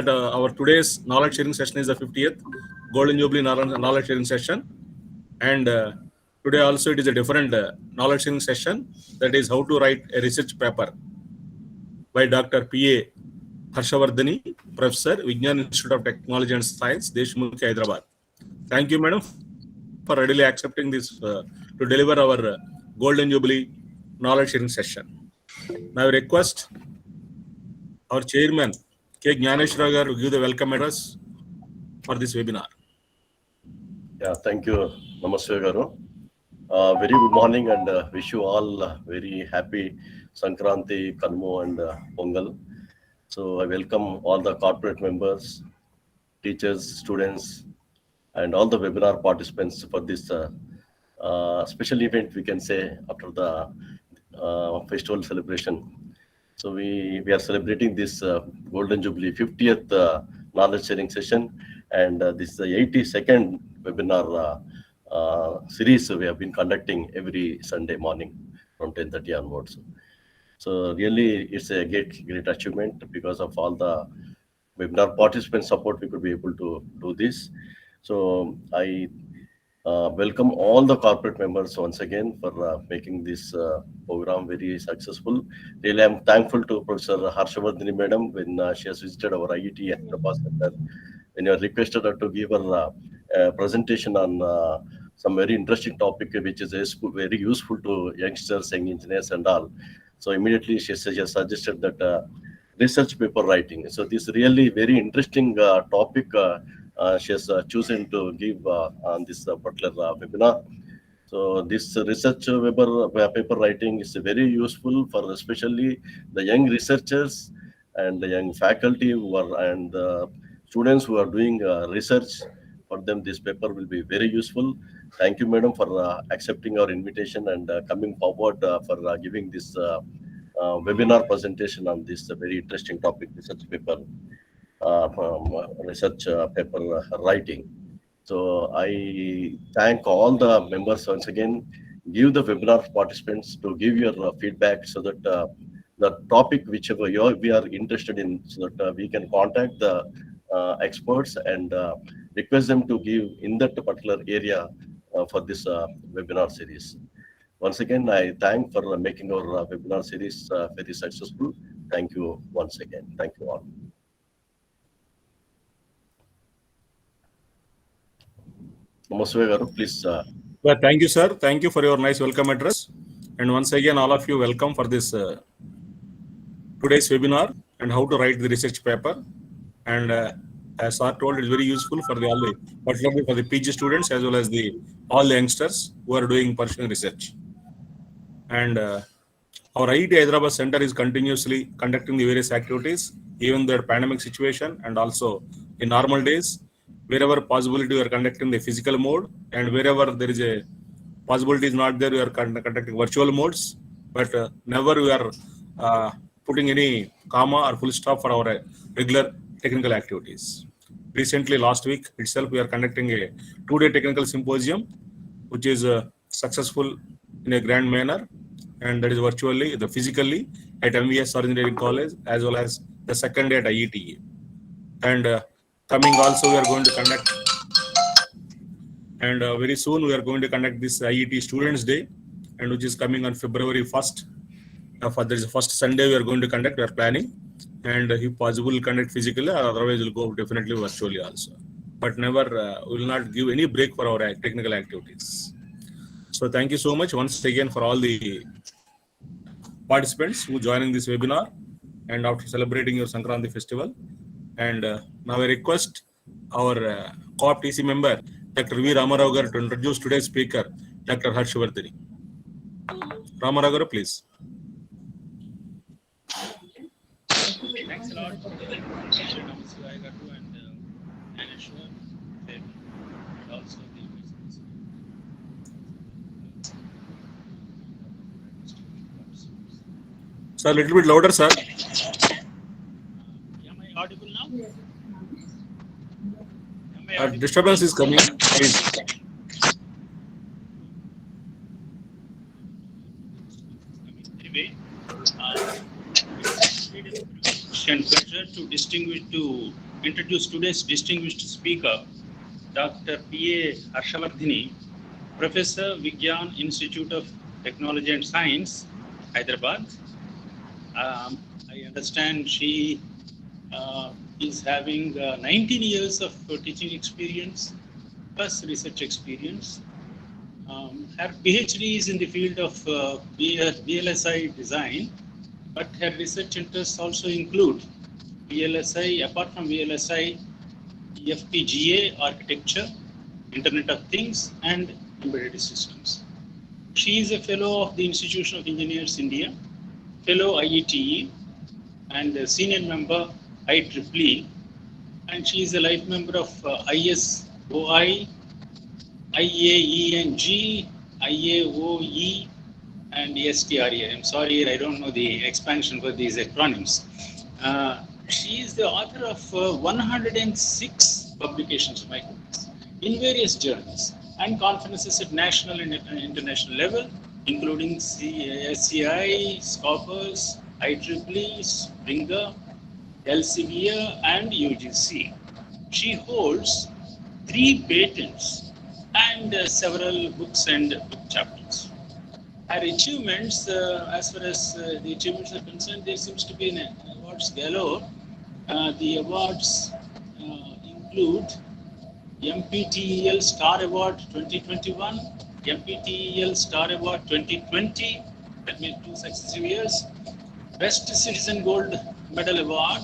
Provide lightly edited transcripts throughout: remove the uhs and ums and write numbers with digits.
our today's knowledge sharing session is the 50th Golden Jubilee knowledge sharing session. And today also it is a different knowledge sharing session, that is how to write a research paper by Dr. P.A. Harshavardhani, Professor, Vigyan Institute of Technology and Science, Deshmukhi, Hyderabad. Thank you, madam, for readily accepting this to deliver our Golden Jubilee knowledge sharing session. Now I request our chairman, K. Gyaneshwara garu, to give the welcome address for this webinar. Yeah, thank you, Namaste Garu. Very good morning and wish you all very happy Sankranti, Kanmu and Pongal. So I welcome all the corporate members, teachers, students, and all the webinar participants for this special event, we can say, after the festival celebration. So we are celebrating this Golden Jubilee 50th knowledge sharing session, and this is the 82nd webinar series we have been conducting every Sunday morning from 10:30 onwards. So really, it's a great achievement because of all the webinar participant support. We could be able to do this. So I welcome all the corporate members once again for making this program very successful. Really, I'm thankful to Professor Harshavardhani Madam when she has visited our IET Hyderabad Center, when you requested her to give her a presentation on some very interesting topic which is very useful to youngsters, young engineers and all. So immediately she suggested that research paper writing. So this really very interesting topic she has chosen to give on this particular webinar. So this research paper writing is very useful for especially the young researchers and the young faculty who are and students who are doing research. For them, this paper will be very useful. Thank you, madam, for accepting our invitation and coming forward for giving this webinar presentation on this very interesting topic, research paper. Research paper writing. So I thank all the members once again. Give the webinar participants to give your feedback so that the topic whichever we are interested in, so that we can contact the experts and request them to give in that particular area for this webinar series. Once again, I thank for making our webinar series very successful. Thank you once again. Thank you all. Please. Well, thank you, sir. Thank you for your nice welcome address. And once again, all of you welcome for this today's webinar and how to write the research paper. And as sir told, it's very useful for particularly for the PG students as well as all the youngsters who are pursuing research. And our IET Hyderabad Center is continuously conducting the various activities, even the pandemic situation and also in normal days. Wherever possibility, we are conducting the physical mode, and wherever there is a possibility is not there, we are conducting virtual modes. But never we are putting any comma or full stop for our regular technical activities. Recently, last week itself, we are conducting a 2-day technical symposium, which is successful in a grand manner, and that is virtually, physically at MVS Engineering College, as well as the second day at IET. And coming also, we are going to conduct, and very soon we are going to conduct this IET Students Day, and which is coming on February 1st. There is the first Sunday we are going to conduct, we are planning, and if possible, we'll conduct physically, or otherwise we'll go definitely virtually also. But never, we will not give any break for our technical activities. So thank you so much once again for all the participants who joining this webinar and after celebrating your Sankranti festival. And now I request our co-op TC member, Dr. V. Ramarao garu, to introduce today's speaker, Dr. Harshavardhani. Ramarao garu, please. Thanks a lot for the invitation, Namaste Garu and Gyaneshwar, and also the business. Sir, a little bit louder, sir. Am I audible now? Disturbance is coming, please. Anyway, and pleasure to introduce today's distinguished speaker, Dr. P.A. Harshavardhini, Professor, Vigyan Institute of Technology and Science, Hyderabad. I understand she is having 19 years of teaching experience plus research experience. Her PhD is in the field of VLSI design, but her research interests also include VLSI, apart from VLSI, FPGA architecture, Internet of Things, and embedded systems. She is a fellow of the Institution of Engineers India, fellow IETE, and a senior member IEEE, and she is a life member of ISOI, IAENG, IAOE, and STRA. I'm sorry, I don't know the expansion for these acronyms. She is the author of 106 publications, my goodness, in various journals and conferences at national and international level, including SCI, Scopus, IEEE, Springer, Elsevier, and UGC. She holds 3 patents and several books and book chapters. Her achievements, as far as the achievements are concerned, there seems to be an awards galore. The awards include MPTEL Star Award 2021, MPTEL Star Award 2020, that means 2 successive years, Best Citizen Gold Medal Award,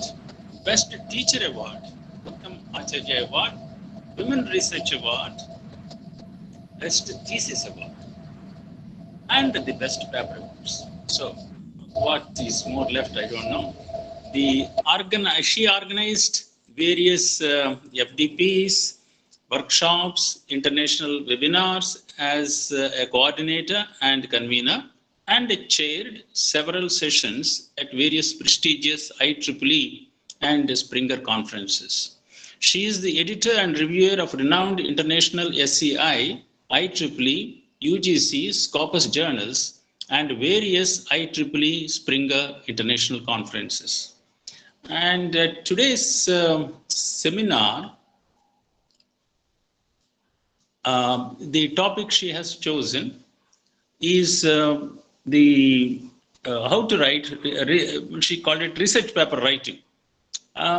Best Teacher Award, Uttam Acharya Award, Women Research Award, Best Thesis Award, and the Best Paper Awards. So, what is more left, I don't know. She organized various FDPs, workshops, international webinars as a coordinator and convener, and chaired several sessions at various prestigious IEEE and Springer conferences. She is the editor and reviewer of renowned international SCI, IEEE, UGC, Scopus journals, and various IEEE Springer international conferences. And today's seminar, the topic she has chosen is how to write, she called it research paper writing.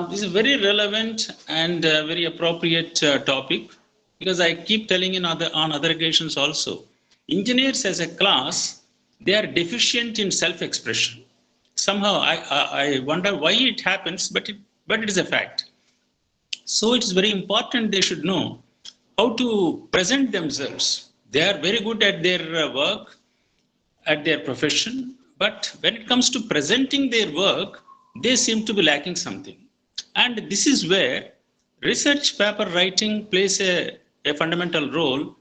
This is a very relevant and very appropriate topic, because I keep telling on other occasions also, engineers as a class, they are deficient in self-expression. Somehow I wonder why it happens, but it is a fact. So it is very important they should know how to present themselves. They are very good at their work, at their profession, but when it comes to presenting their work, they seem to be lacking something. And this is where research paper writing plays a fundamental role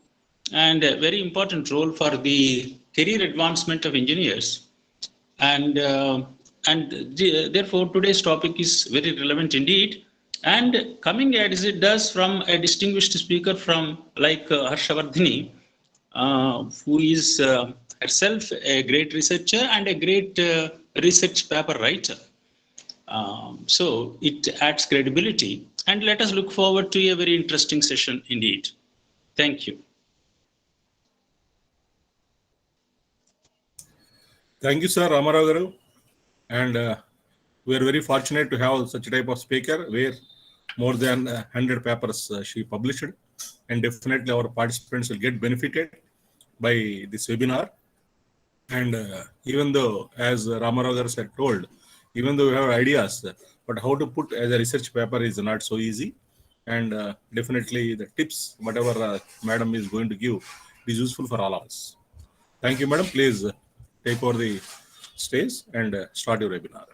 and a very important role for the career advancement of engineers. And therefore, today's topic is very relevant indeed. And coming as it does from a distinguished speaker from like Harshavardhini, who is herself a great researcher and a great research paper writer. So it adds credibility, and let us look forward to a very interesting session indeed. Thank you. Thank you, sir, Ramarao Garu. And we are very fortunate to have such a type of speaker where more than 100 papers she published. And definitely our participants will get benefited by this webinar. And even though, as Ramarao Garu said, told, even though we have ideas, but how to put as a research paper is not so easy. And definitely the tips, whatever madam is going to give, is useful for all of us. Thank you, madam. Please take over the stage and start your webinar.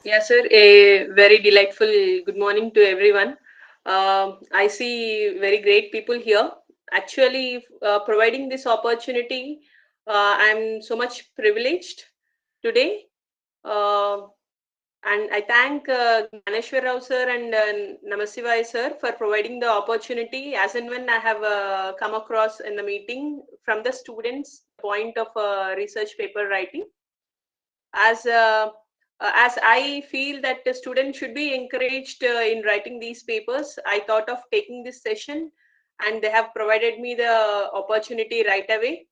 Yes, sir. A very delightful good morning to everyone. I see very great people here. Actually, providing this opportunity, I'm so much privileged today. And I thank Gyaneshwar Rao sir and Namasivai sir for providing the opportunity, as and when I have come across in the meeting from the students' point of research paper writing. As as I feel that the students should be encouraged in writing these papers, I thought of taking this session, and they have provided me the opportunity right away.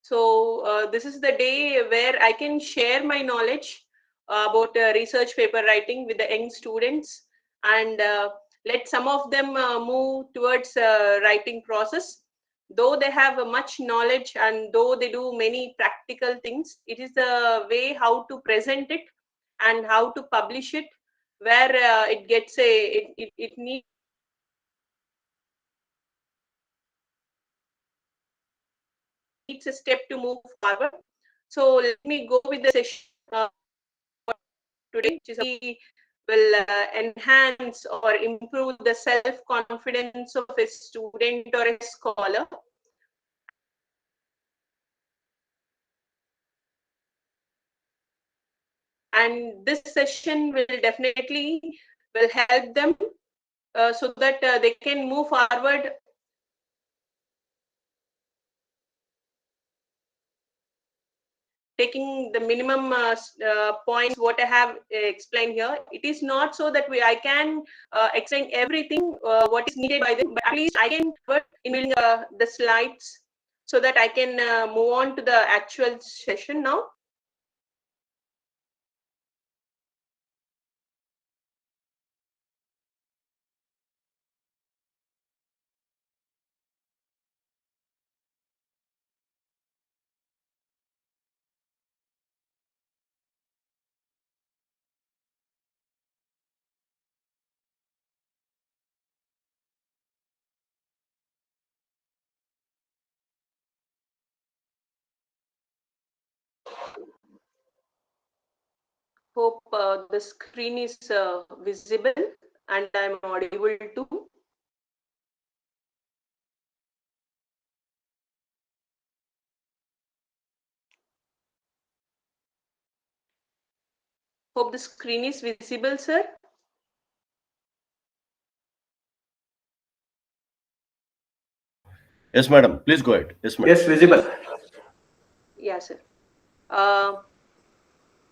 So this is the day where I can share my knowledge about research paper writing with the young students, and let some of them move towards writing process. Though they have much knowledge and though they do many practical things, it is the way how to present it and how to publish it where it gets it needs a step to move forward. So let me go with the session today, which is will enhance or improve the self-confidence of a student or a scholar. And this session will definitely will help them so that they can move forward taking the minimum points what I have explained here. It is not so that I can explain everything what is needed by them, but at least I can put in building the slides so that I can move on to the actual session now. Hope the screen is visible and I'm audible too. Hope the screen is visible, sir. Yes, madam. Please go ahead. Yes, madam. Yes, visible. Yeah, sir.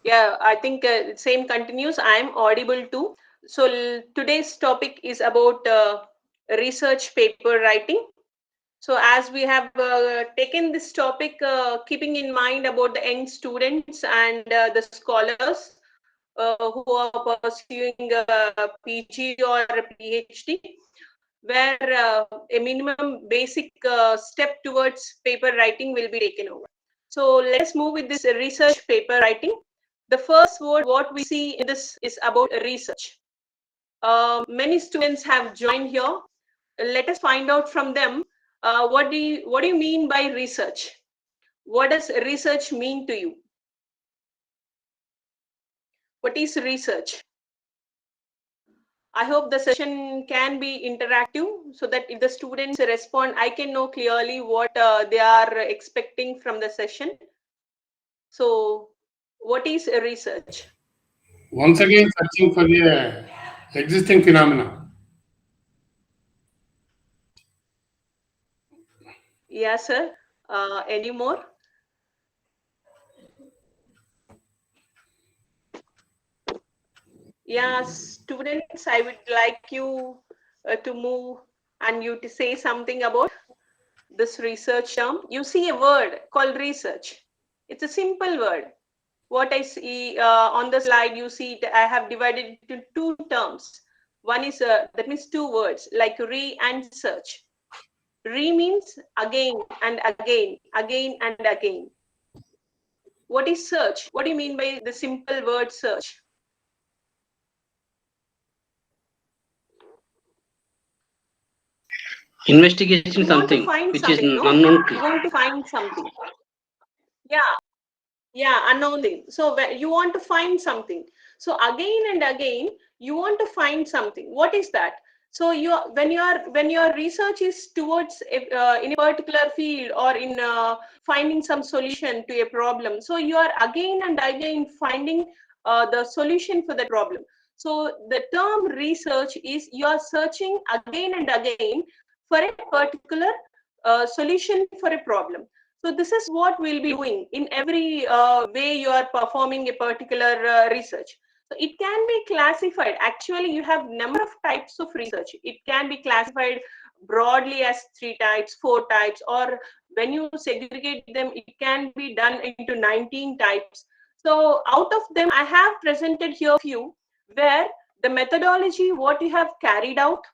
Yeah, I think same continues. I am audible too. So today's topic is about research paper writing. So as we have taken this topic, keeping in mind about the young students and the scholars who are pursuing a PG or a PhD, where a minimum basic step towards paper writing will be taken over. So let's move with this research paper writing. The first word what we see in this is about research. Many students have joined here. Let us find out from them what do you mean by research? What does research mean to you? What is research? I hope the session can be interactive so that if the students respond, I can know clearly what they are expecting from the session. So, what is research? Once again, searching for the existing phenomena. Yes, sir. Any more? Yeah, students, I would like you to move and you to say something about this research term. You see a word called research. It's a simple word. What I see on the slide, you see I have divided it into two terms. One is, that means two words like re and search. Re means again and again, again and again. What is search? What do you mean by the simple word search? Investigation something which is no? unknown You to. want to find something. Yeah, unknown thing. So you want to find something. So again and again, you want to find something. What is that? So when your research is towards in a particular field or in finding some solution to a problem, so you are again and again finding the solution for the problem. So the term research is you are searching again and again for a particular solution for a problem. So this is what we'll be doing in every way you are performing a particular research. So it can be classified. Actually, you have number of types of research. It can be classified broadly as 3 types, 4 types, or when you segregate them, it can be done into 19 types. So out of them, I have presented here few where the methodology, what you have carried out,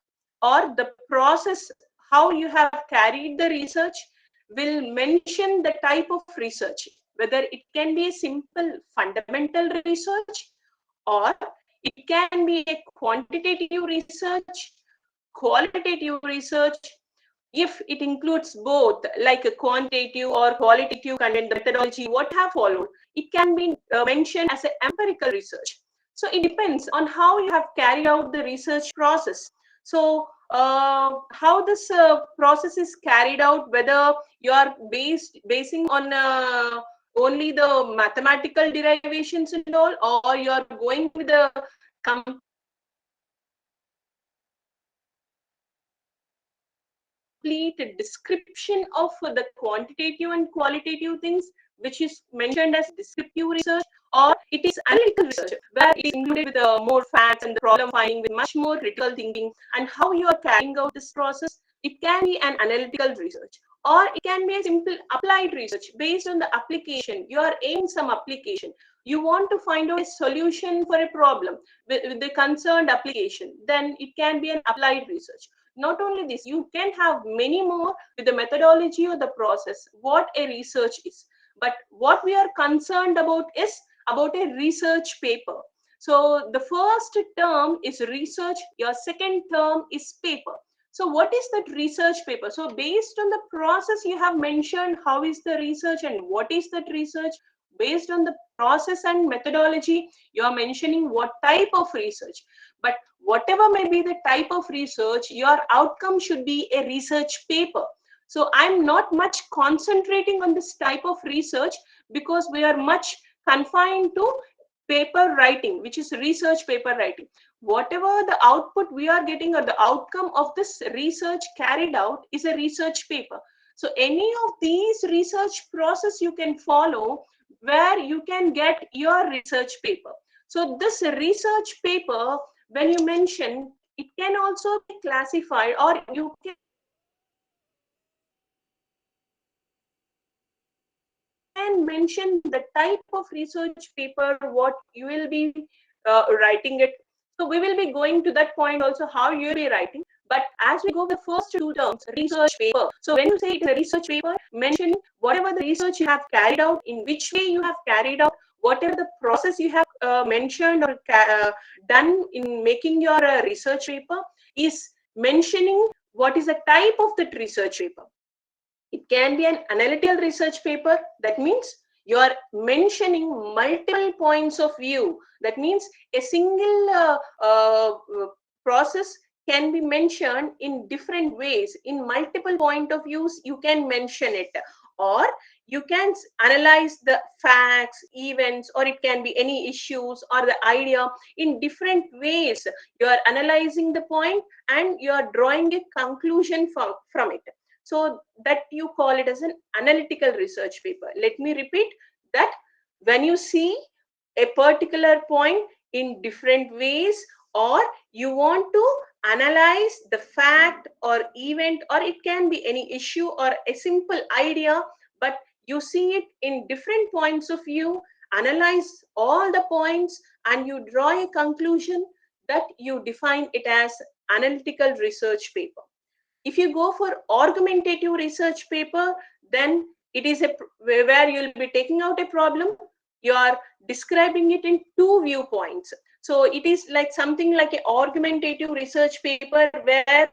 or the process, how you have carried the research, will mention the type of research, whether it can be a simple fundamental research, or it can be a quantitative research, qualitative research. If it includes both, like a quantitative or qualitative content, the methodology, what have followed, it can be mentioned as an empirical research. So it depends on how you have carried out the research process. So how this process is carried out, whether you are basing on only the mathematical derivations and all, or you are going with the complete description of the quantitative and qualitative things, which is mentioned as descriptive research, or it is analytical research, where it is included with more facts and the problem finding with much more critical thinking, and how you are carrying out this process. It can be an analytical research, or it can be a simple applied research based on the application. You are aiming some application. You want to find out a solution for a problem with the concerned application, then it can be an applied research. Not only this, you can have many more with the methodology or the process, what a research is. But what we are concerned about is about a research paper. So the first term is research, your second term is paper. So what is that research paper? So based on the process you have mentioned, how is the research and what is that research? Based on the process and methodology, you are mentioning what type of research. But whatever may be the type of research, your outcome should be a research paper. So I'm not much concentrating on this type of research because we are much confined to paper writing, which is research paper writing. Whatever the output we are getting or the outcome of this research carried out is a research paper. So any of these research process you can follow where you can get your research paper. So this research paper, when you mention, it can also be classified, or you can mention the type of research paper, what you will be writing it. So we will be going to that point also, how you will be writing. But as we go with the first 2 terms, research paper. So when you say it is a research paper, mention whatever the research you have carried out, in which way you have carried out, whatever the process you have mentioned or done in making your research paper, is mentioning what is the type of that research paper. It can be an analytical research paper. That means you are mentioning multiple points of view. That means a single process can be mentioned in different ways. In multiple point of views, you can mention it. Or you can analyze the facts, events, or it can be any issues or the idea in different ways. You are analyzing the point and you are drawing a conclusion from it. So that you call it as an analytical research paper. Let me repeat that when you see a particular point in different ways, or you want to analyze the fact or event, or it can be any issue or a simple idea, but you see it in different points of view, analyze all the points and you draw a conclusion, that you define it as analytical research paper. If you go for argumentative research paper, then it is where you'll be taking out a problem, you are describing it in 2 viewpoints. So it is like something like an argumentative research paper, where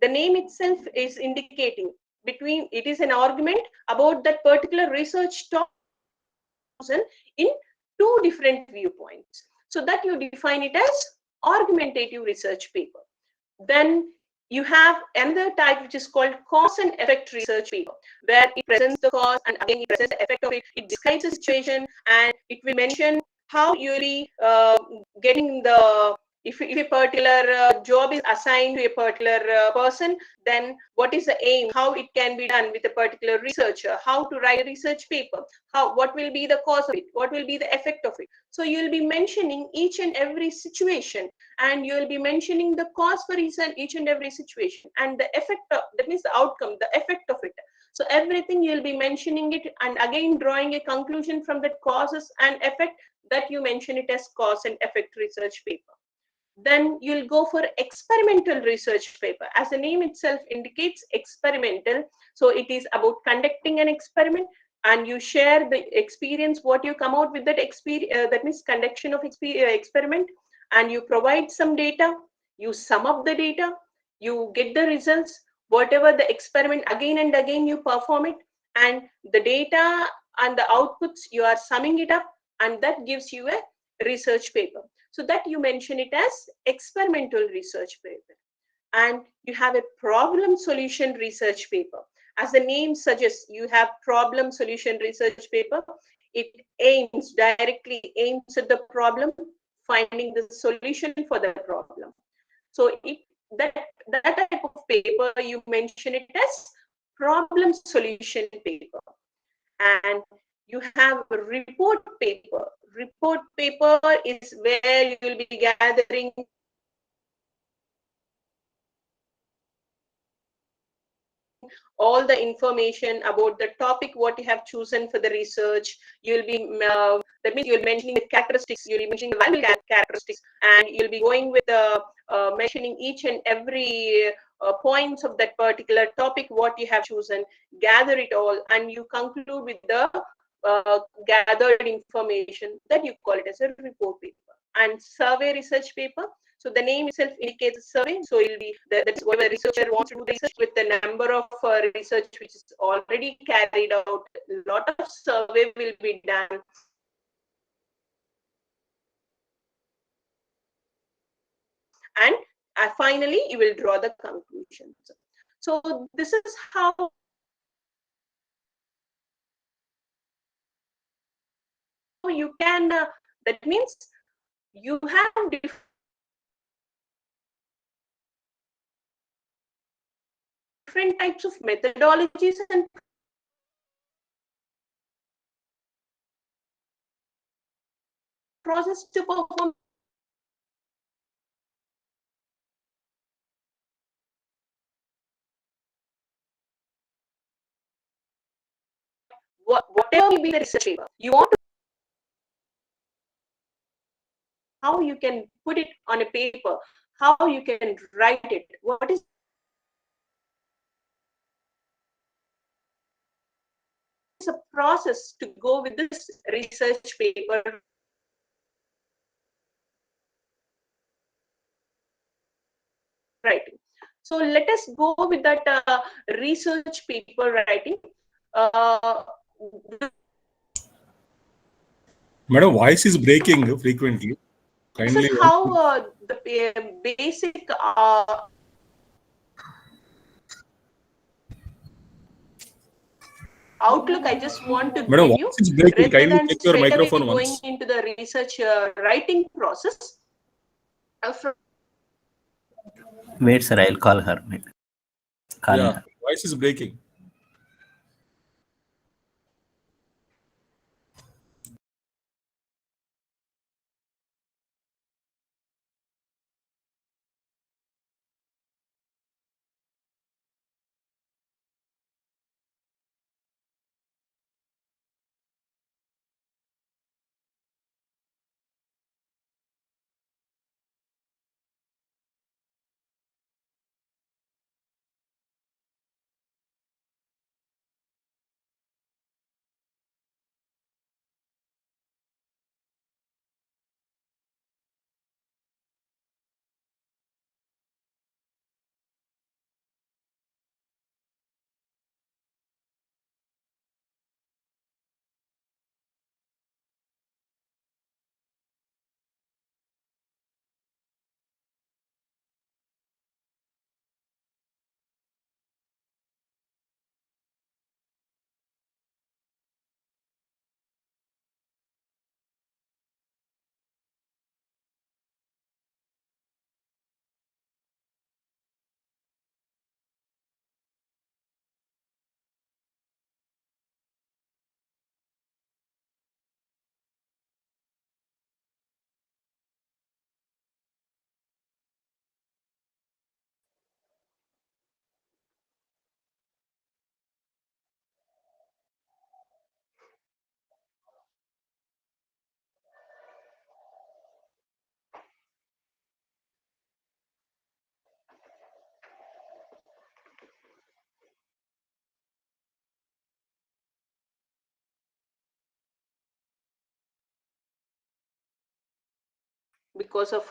the name itself is indicating between, it is an argument about that particular research topic in 2 different viewpoints. So that you define it as argumentative research paper. Then you have another type which is called cause and effect research paper, where it presents the cause and again it presents the effect of it. It describes the situation and it will mention how you will be getting the if a particular job is assigned to a particular person, then what is the aim, how it can be done with a particular researcher, how to write a research paper, what will be the cause of it, what will be the effect of it. So you'll be mentioning each and every situation, and you'll be mentioning the cause for each and every situation, and the effect of, that means the outcome, the effect of it. So everything you'll be mentioning it, and again drawing a conclusion from that causes and effect, that you mention it as cause and effect research paper. Then you'll go for experimental research paper. As the name itself indicates, experimental. So it is about conducting an experiment, and you share the experience, what you come out with that experience, that means conduction of experiment, and you provide some data, you sum up the data, you get the results, whatever the experiment, again and again you perform it, and the data and the outputs, you are summing it up, and that gives you a research paper. So that you mention it as experimental research paper. And you have a problem solution research paper. As the name suggests, you have problem solution research paper. It directly aims at the problem, finding the solution for the problem. So that type of paper, you mention it as problem solution paper. And you have a report paper. Report paper is where you will be gathering all the information about the topic what you have chosen for the research. You'll be that means you'll mentioning the characteristics, you'll be mentioning the valuable characteristics, and you'll be going with mentioning each and every points of that particular topic what you have chosen, gather it all, and you conclude with the gathered information, that you call it as a report paper. And survey research paper, so the name itself indicates a survey, so it'll be that's what the researcher wants to do research with the number of research which is already carried out. A lot of survey will be done, and finally you will draw the conclusions. So this is how you can that means you have different types of methodologies and process to perform whatever may be the research paper. You want to how you can put it on a paper, how you can write it, what is a process to go with this research paper writing. So let us go with that research paper writing. Madam, voice is breaking frequently. This Kindly. is how the basic outlook I just want to Madam, give you, voice is breaking. rather Kindly than check your straight away microphone going once. into the research writing process. Wait, sir, I'll call her. Calling Yeah, her. voice is breaking. because of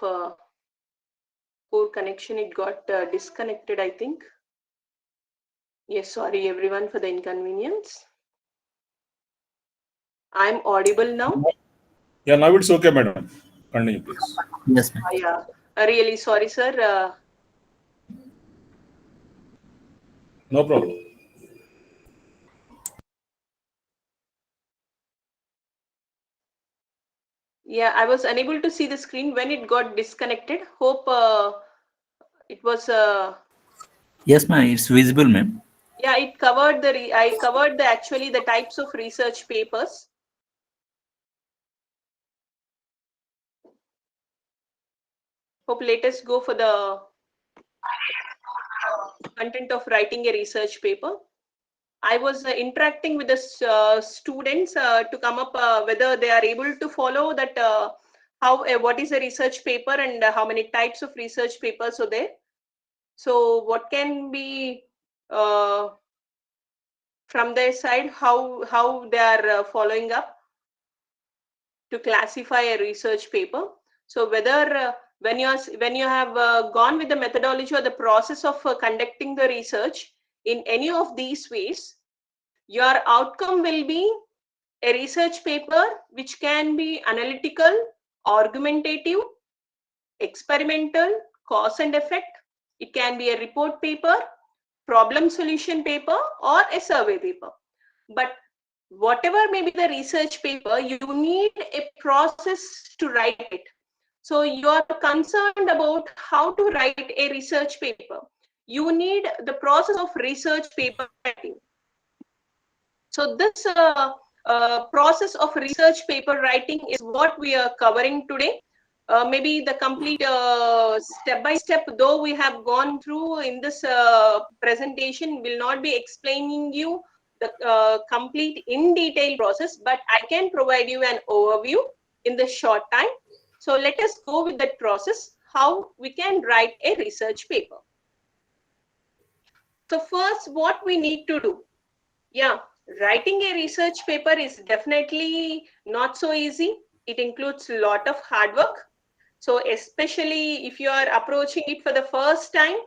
poor connection, it got disconnected, I think. Yes, sorry everyone for the inconvenience. I'm audible now? Yeah, now it's okay, madam. Continue, please. Yes, ma'am. Yeah, really sorry, sir. No problem. Yeah, I was unable to see the screen when it got disconnected. Hope it was. Yes, ma'am. It's visible, ma'am. Yeah, it covered the. I covered the actually the types of research papers. Hope let us go for the content of writing a research paper. I was interacting with the students to come up whether they are able to follow that how what is a research paper and how many types of research papers are there. So what can be from their side, how they are following up to classify a research paper. So whether when you have gone with the methodology or the process of conducting the research in any of these ways, your outcome will be a research paper which can be analytical, argumentative, experimental, cause and effect. It can be a report paper, problem solution paper, or a survey paper. But whatever may be the research paper, you need a process to write it. So you are concerned about how to write a research paper. You need the process of research paper writing. So this process of research paper writing is what we are covering today. Maybe the complete step by step, though we have gone through in this presentation, will not be explaining you the complete in detail process, but I can provide you an overview in this short time. So let us go with that process, how we can write a research paper. So first, what we need to do. Yeah, writing a research paper is definitely not so easy. It includes a lot of hard work. So especially if you are approaching it for the first time,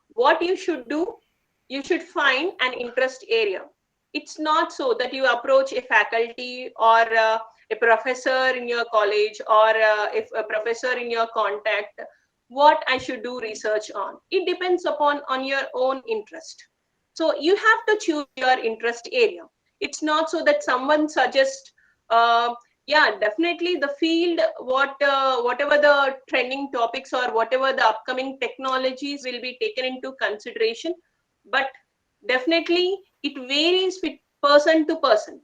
what you should do, you should find an interest area. It's not so that you approach a faculty or a professor in your college or if a professor in your contact, what I should do research on. It depends upon on your own interest. So you have to choose your interest area. It's not so that someone suggests, yeah, definitely the field, whatever the trending topics or whatever the upcoming technologies will be taken into consideration. But definitely it varies with person to person,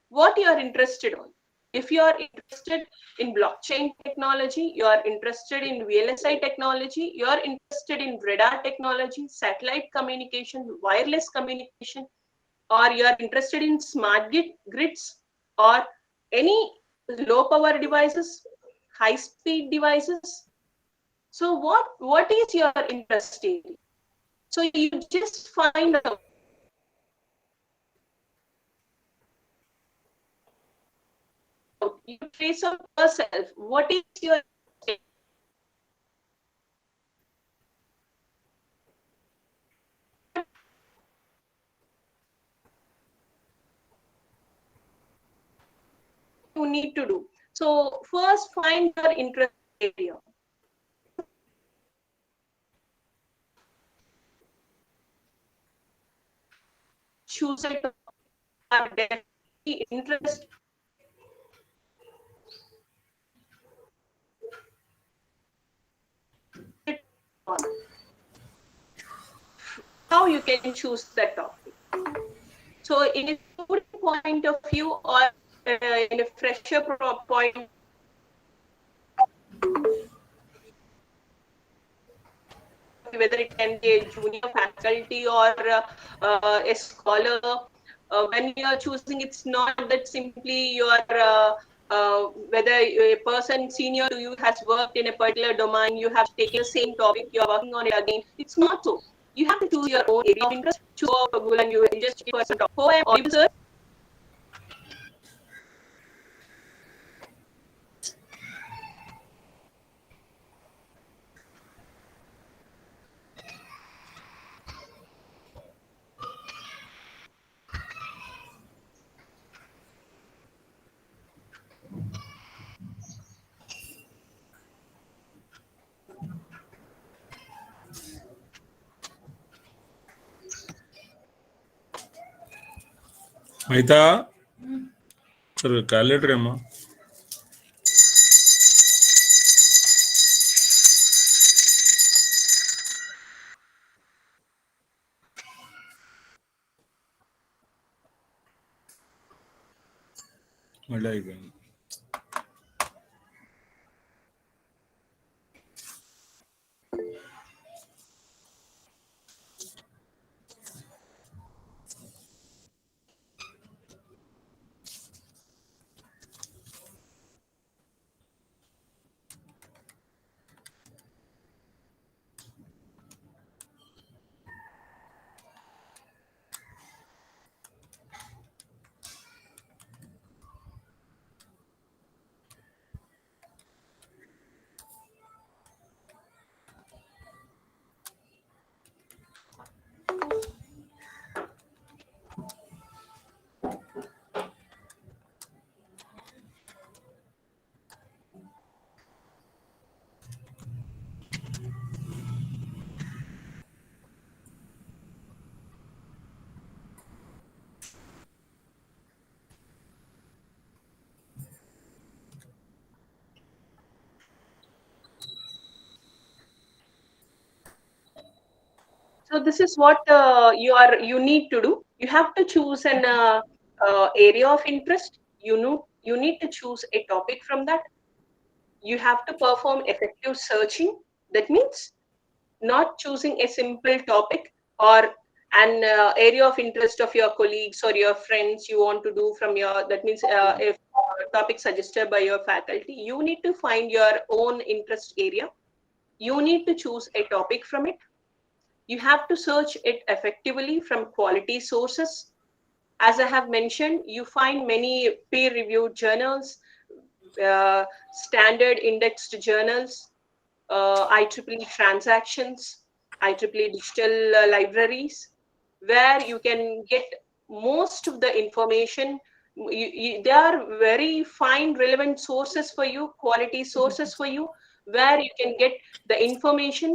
what you are interested on. If you are interested in blockchain technology, you are interested in VLSI technology, you are interested in radar technology, satellite communication, wireless communication, or you are interested in smart grids or any low power devices, high speed devices. So what is your interest area? So you just find out. You trace out yourself. What is your interest? You need to do. So first find your interest area. Choose it. Are definitely interested. How you can choose that topic. So in a student point of view or in a fresher point, whether it can be a junior faculty or a scholar, when you are choosing, it's not that simply you are whether a person senior to you has worked in a particular domain, you have taken the same topic, you are working on it again. It's not so. You have to choose your own area of interest, choose Google, and you just for some topic. Oh, I'm audible, sir. అయితే సరే calculator ఏమో మళ్ళీ అయిపోయింది. So this is what you need to do. You have to choose an area of interest. You need to choose a topic from that. You have to perform effective searching. That means not choosing a simple topic or an area of interest of your colleagues or your friends you want to do from your, that means if topic suggested by your faculty, you need to find your own interest area. You need to choose a topic from it. You have to search it effectively from quality sources. As I have mentioned, you find many peer-reviewed journals, standard indexed journals, IEEE transactions, IEEE digital libraries, where you can get most of the information. They are very fine, relevant sources for you, quality sources for you, where you can get the information,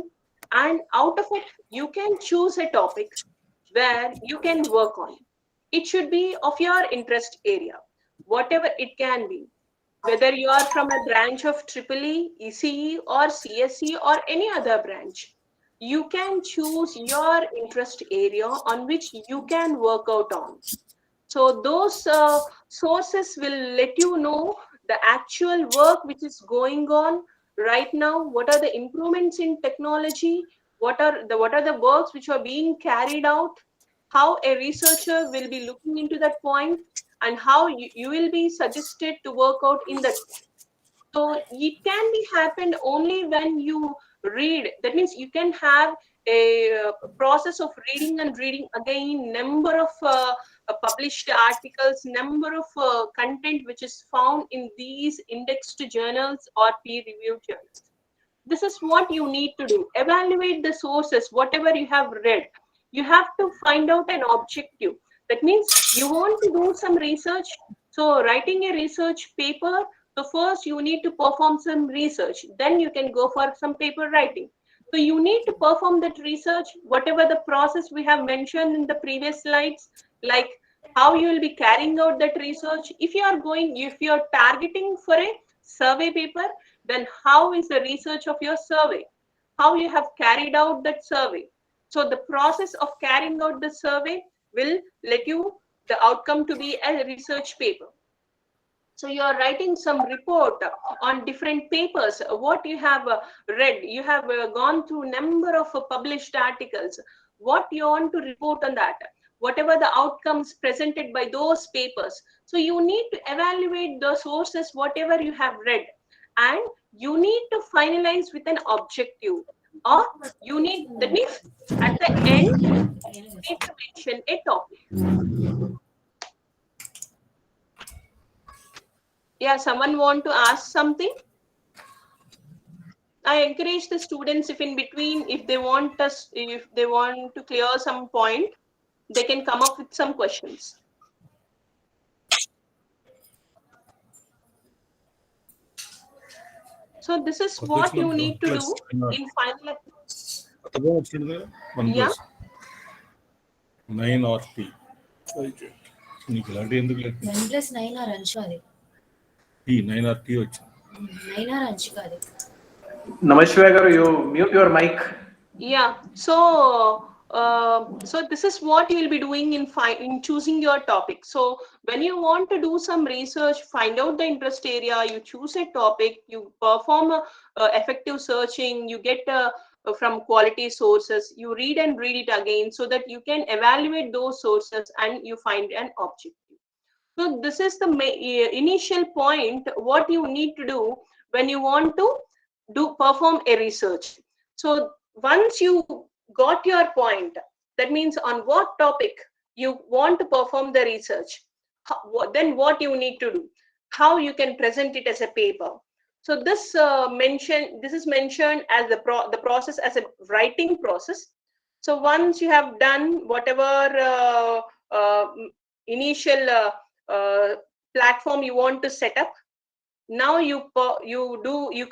and out of it, you can choose a topic where you can work on. It should be of your interest area, whatever it can be. Whether you are from a branch of EEE, ECE, or CSE, or any other branch, you can choose your interest area on which you can work out on. So those sources will let you know the actual work which is going on right now. What are the improvements in technology? What are the works which are being carried out? How a researcher will be looking into that point, and how you will be suggested to work out in that. So it can be happened only when you read. That means you can have a process of reading and reading again, number of published articles, number of content which is found in these indexed journals or peer-reviewed journals. This is what you need to do. Evaluate the sources, whatever you have read. You have to find out an objective. That means you want to do some research. So writing a research paper, so first you need to perform some research. Then you can go for some paper writing. So you need to perform that research, whatever the process we have mentioned in the previous slides, like how you will be carrying out that research. If you are targeting for a survey paper, then how is the research of your survey? How you have carried out that survey? So the process of carrying out the survey will let you the outcome to be a research paper. So you are writing some report on different papers. What you have read, you have gone through number of published articles. What you want to report on that? Whatever the outcomes presented by those papers. So you need to evaluate the sources, whatever you have read, and you need to finalize with an objective. Or you need, that means at the end, you need to mention a topic. Yeah, someone want to ask something? I encourage the students, if in between, if they want to clear some point, they can come up with some questions. So this is what you need to do in final. Yeah. 9 or P. నీకు ఇలాంటి ఎందుకు లేదు 1+9 are అంచు అది tea 9 or tea వచ్చింది 9 are అంచు కాదు. Namaste Garu, you mute your mic. Yeah, so so this is what you will be doing in choosing your topic. So when you want to do some research, find out the interest area, you choose a topic, you perform effective searching, you get from quality sources, you read it again so that you can evaluate those sources and you find an objective. So this is the initial point what you need to do when you want to perform a research. So once you got your point, that means on what topic you want to perform the research, then what you need to do, how you can present it as a paper. So this is mentioned as the process as a writing process. So once you have done whatever initial platform you want to set up, now you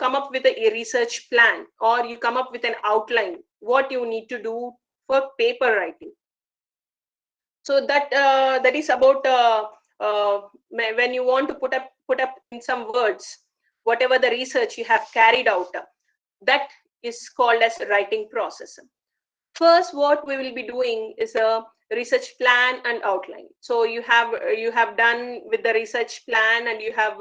come up with a research plan, or you come up with an outline what you need to do for paper writing. So that is about when you want to put up in some words whatever the research you have carried out, that is called as writing process. First, what we will be doing is a research plan and outline. So you have done with the research plan, and you have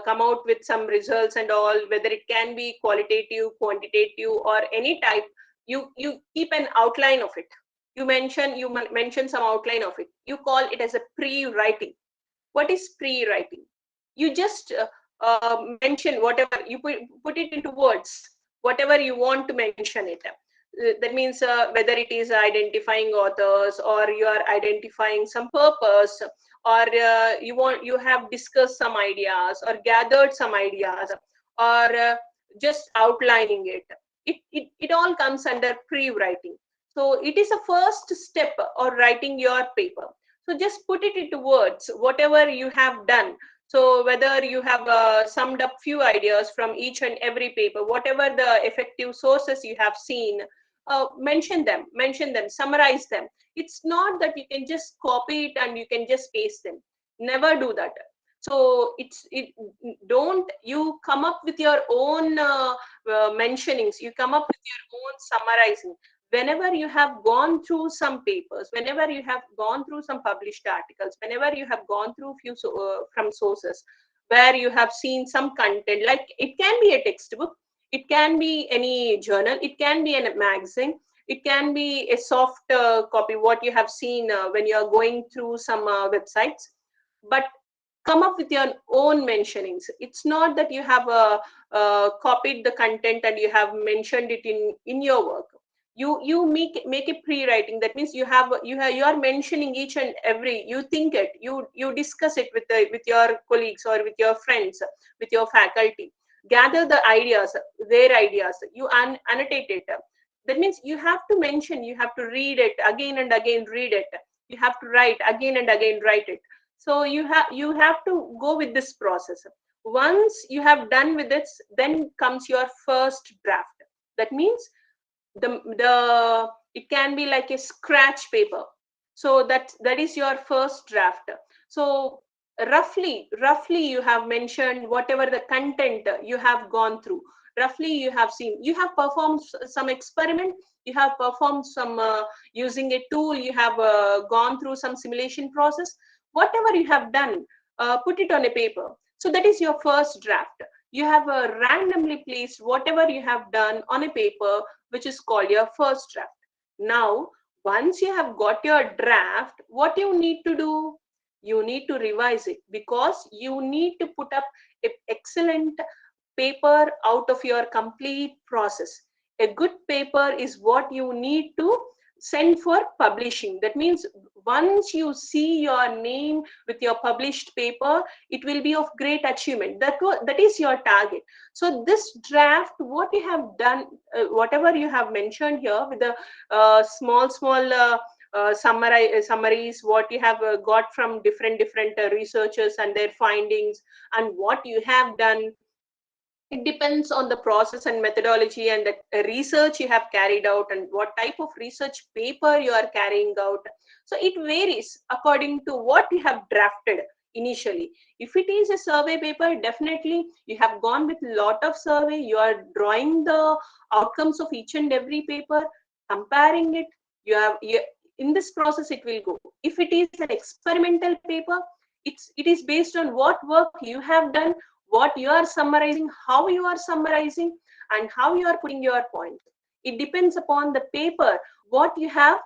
come out with some results and all, whether it can be qualitative, quantitative, or any type. You keep an outline of it. You mention some outline of it. You call it as a pre-writing. What is pre-writing? You just mention whatever you put it into words, whatever you want to mention it. That means whether it is identifying authors, or you are identifying some purpose, or you have discussed some ideas or gathered some ideas, or just outlining it. It all comes under pre-writing. So it is a first step of writing your paper. So just put it into words, whatever you have done. So whether you have summed up few ideas from each and every paper, whatever the effective sources you have seen, mention them, summarize them. It's not that you can just copy it and you can just paste them. Never do that. So don't you come up with your own mentionings, you come up with your own summarizing. Whenever you have gone through some papers, whenever you have gone through some published articles, whenever you have gone through few from sources where you have seen some content, like it can be a textbook, it can be any journal, it can be a magazine, it can be a soft copy what you have seen when you are going through some websites, but come up with your own mentionings. It's not that you have copied the content and you have mentioned it in your work. You make a pre-writing. That means you are mentioning each and every, you think it, you discuss it with your colleagues or with your friends, with your faculty, gather the ideas, their ideas, you annotate it. That means you have to mention, you have to read it again and again, read it, you have to write again and again, write it. So you have to go with this process. Once you have done with this, then comes your first draft. That means it can be like a scratch paper. So that is your first draft. So roughly you have mentioned whatever the content you have gone through. Roughly you have seen, you have performed some experiment, you have performed some using a tool, you have gone through some simulation process. Whatever you have done, put it on a paper. So that is your first draft. You have randomly placed whatever you have done on a paper, which is called your first draft. Now, once you have got your draft, what you need to do? You need to revise it, because you need to put up an excellent paper out of your complete process. A good paper is what you need to send for publishing. That means once you see your name with your published paper, it will be of great achievement. That is your target. So this draft, what you have done, whatever you have mentioned here with the small summaries, what you have got from different researchers and their findings, and what you have done, It depends on the process and methodology and the research you have carried out and what type of research paper you are carrying out. So it varies according to what you have drafted initially. If it is a survey paper, definitely you have gone with a lot of survey, you are drawing the outcomes of each and every paper, comparing it, in this process it will go. If it is an experimental paper, it is based on what work you have done, what you are summarizing, how you are summarizing, and how you are putting your point. It depends upon the paper, what you have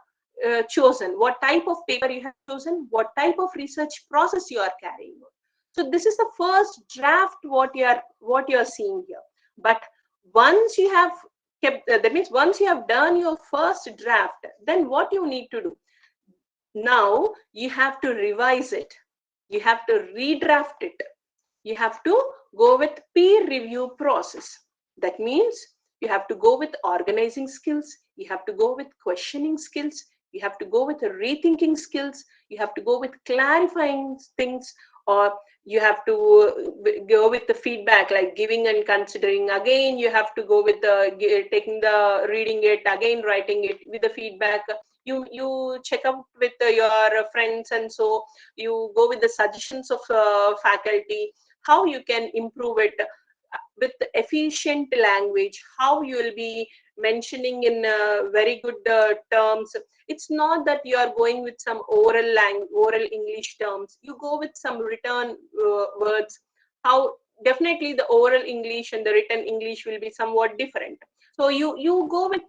chosen, what type of paper you have chosen, what type of research process you are carrying on. So this is the first draft what you are seeing here. But once you have kept, that means once you have done your first draft, then what you need to do? Now you have to revise it. You have to redraft it. You have to go with peer review process. That means you have to go with organizing skills, you have to go with questioning skills, you have to go with rethinking skills, you have to go with clarifying things, or you have to go with the feedback like giving and considering. Again, you have to go with taking the reading it, again writing it with the feedback. You check out with your friends, and so you go with the suggestions of faculty, how you can improve it with efficient language, how you will be mentioning in very good terms. It's not that you are going with some oral English terms. You go with some written words. How definitely the oral English and the written English will be somewhat different. So you go with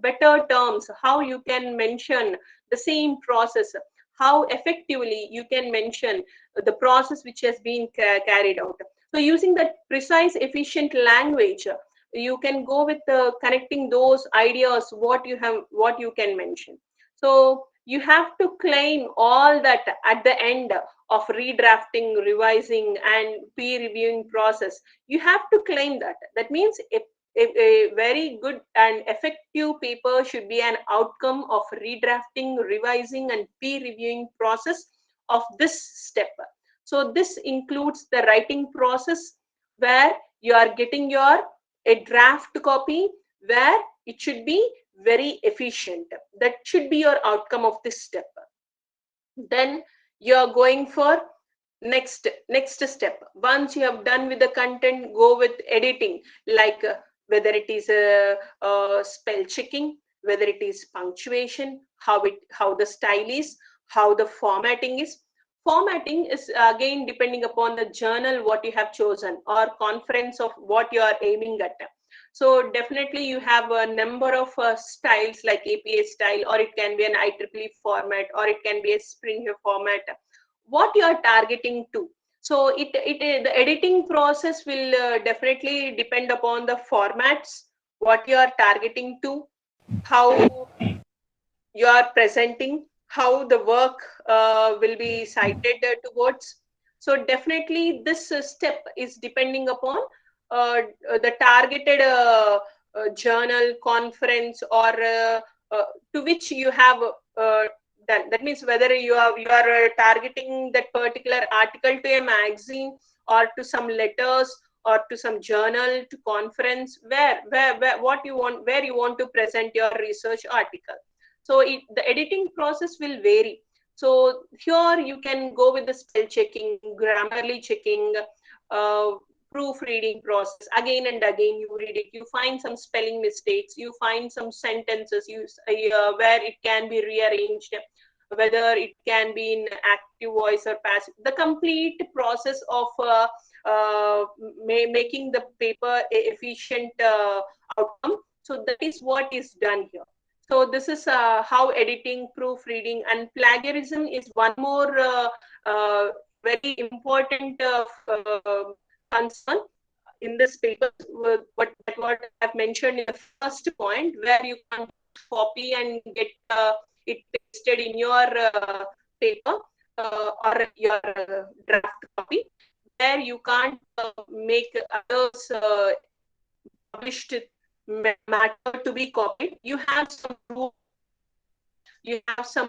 better terms, how you can mention the same process, how effectively you can mention the process which has been carried out. So using that precise, efficient language, you can go with connecting those ideas, what you can mention. So you have to claim all that at the end of redrafting, revising, and peer reviewing process. You have to claim that. That means a very good and effective paper should be an outcome of redrafting, revising, and peer reviewing process of this step. So this includes the writing process, where you are getting a draft copy, where it should be very efficient. That should be your outcome of this step. Then you are going for next step. Once you have done with the content, go with editing, like whether it is spell checking, whether it is punctuation, how the style is, how the formatting is. Formatting is again depending upon the journal what you have chosen, or conference of what you are aiming at. So definitely you have a number of styles like APA style, or it can be an IEEE format, or it can be a Springer format, what you are targeting to. So the editing process will definitely depend upon the formats, what you are targeting to, how you are presenting, how the work will be cited towards. So definitely this step is depending upon the targeted journal, conference, or to which you have done. That means whether you are targeting that particular article to a magazine, or to some letters, or to some journal, to conference, where what you want, where you want to present your research article. So the editing process will vary. So here you can go with the spell checking, grammarly checking, proofreading process. Again and again you read it, you find some spelling mistakes, you find some sentences where it can be rearranged, whether it can be in active voice or passive. The complete process of making the paper efficient outcome. So that is what is done here. So this is how editing, proofreading, and plagiarism is one more very important concern in this paper. What I've mentioned in the first point, where you can copy and get it pasted in your paper or your draft copy, where you can't make others published matter to be copied. You have some rules, you have some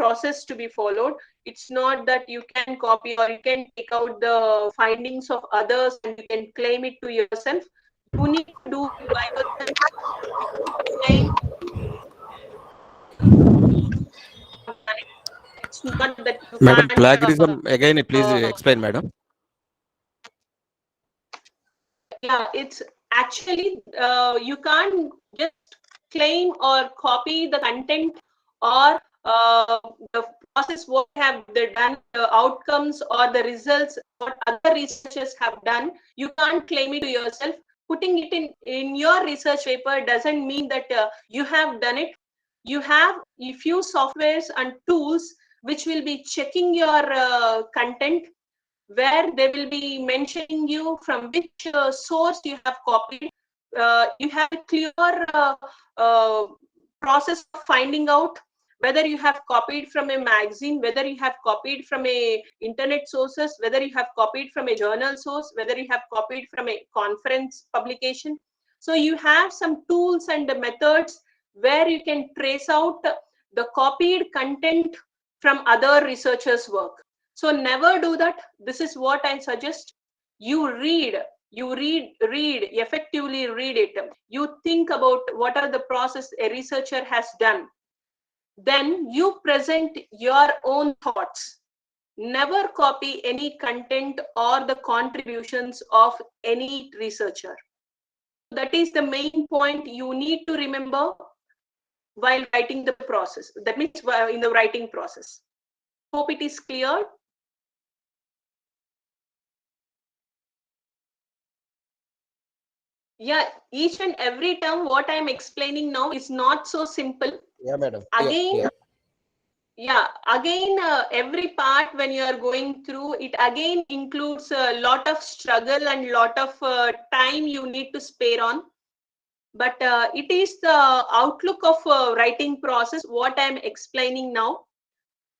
process to be followed. It's not that you can copy or you can take out the findings of others and you can claim it to yourself. You need to do it by yourself. It's not that you Madam, can't, plagiarism, again, please explain, madam. yeah, it's actually, you can't just claim or copy the content or the process what have they done, the outcomes or the results what other researchers have done. You can't claim it to yourself. Putting it in your research paper doesn't mean that you have done it. You have a few softwares and tools which will be checking your content, where they will be mentioning you from which source you have copied. You have a clear process of finding out whether you have copied from a magazine, whether you have copied from a internet sources, whether you have copied from a journal source, whether you have copied from a conference publication. So you have some tools and methods where you can trace out the copied content from other researchers' work. So never do that. This is what I suggest. You read, effectively read it. You think about what are the process a researcher has done. Then you present your own thoughts. Never copy any content or the contributions of any researcher. That is the main point you need to remember while writing the process. That means in the writing process. Hope it is clear. Yeah, each and every term what I'm explaining now is not so simple. Yeah, madam. Again, again, every part when you are going through it again includes a lot of struggle and lot of time you need to spare on. But it is the outlook of writing process what I'm explaining now.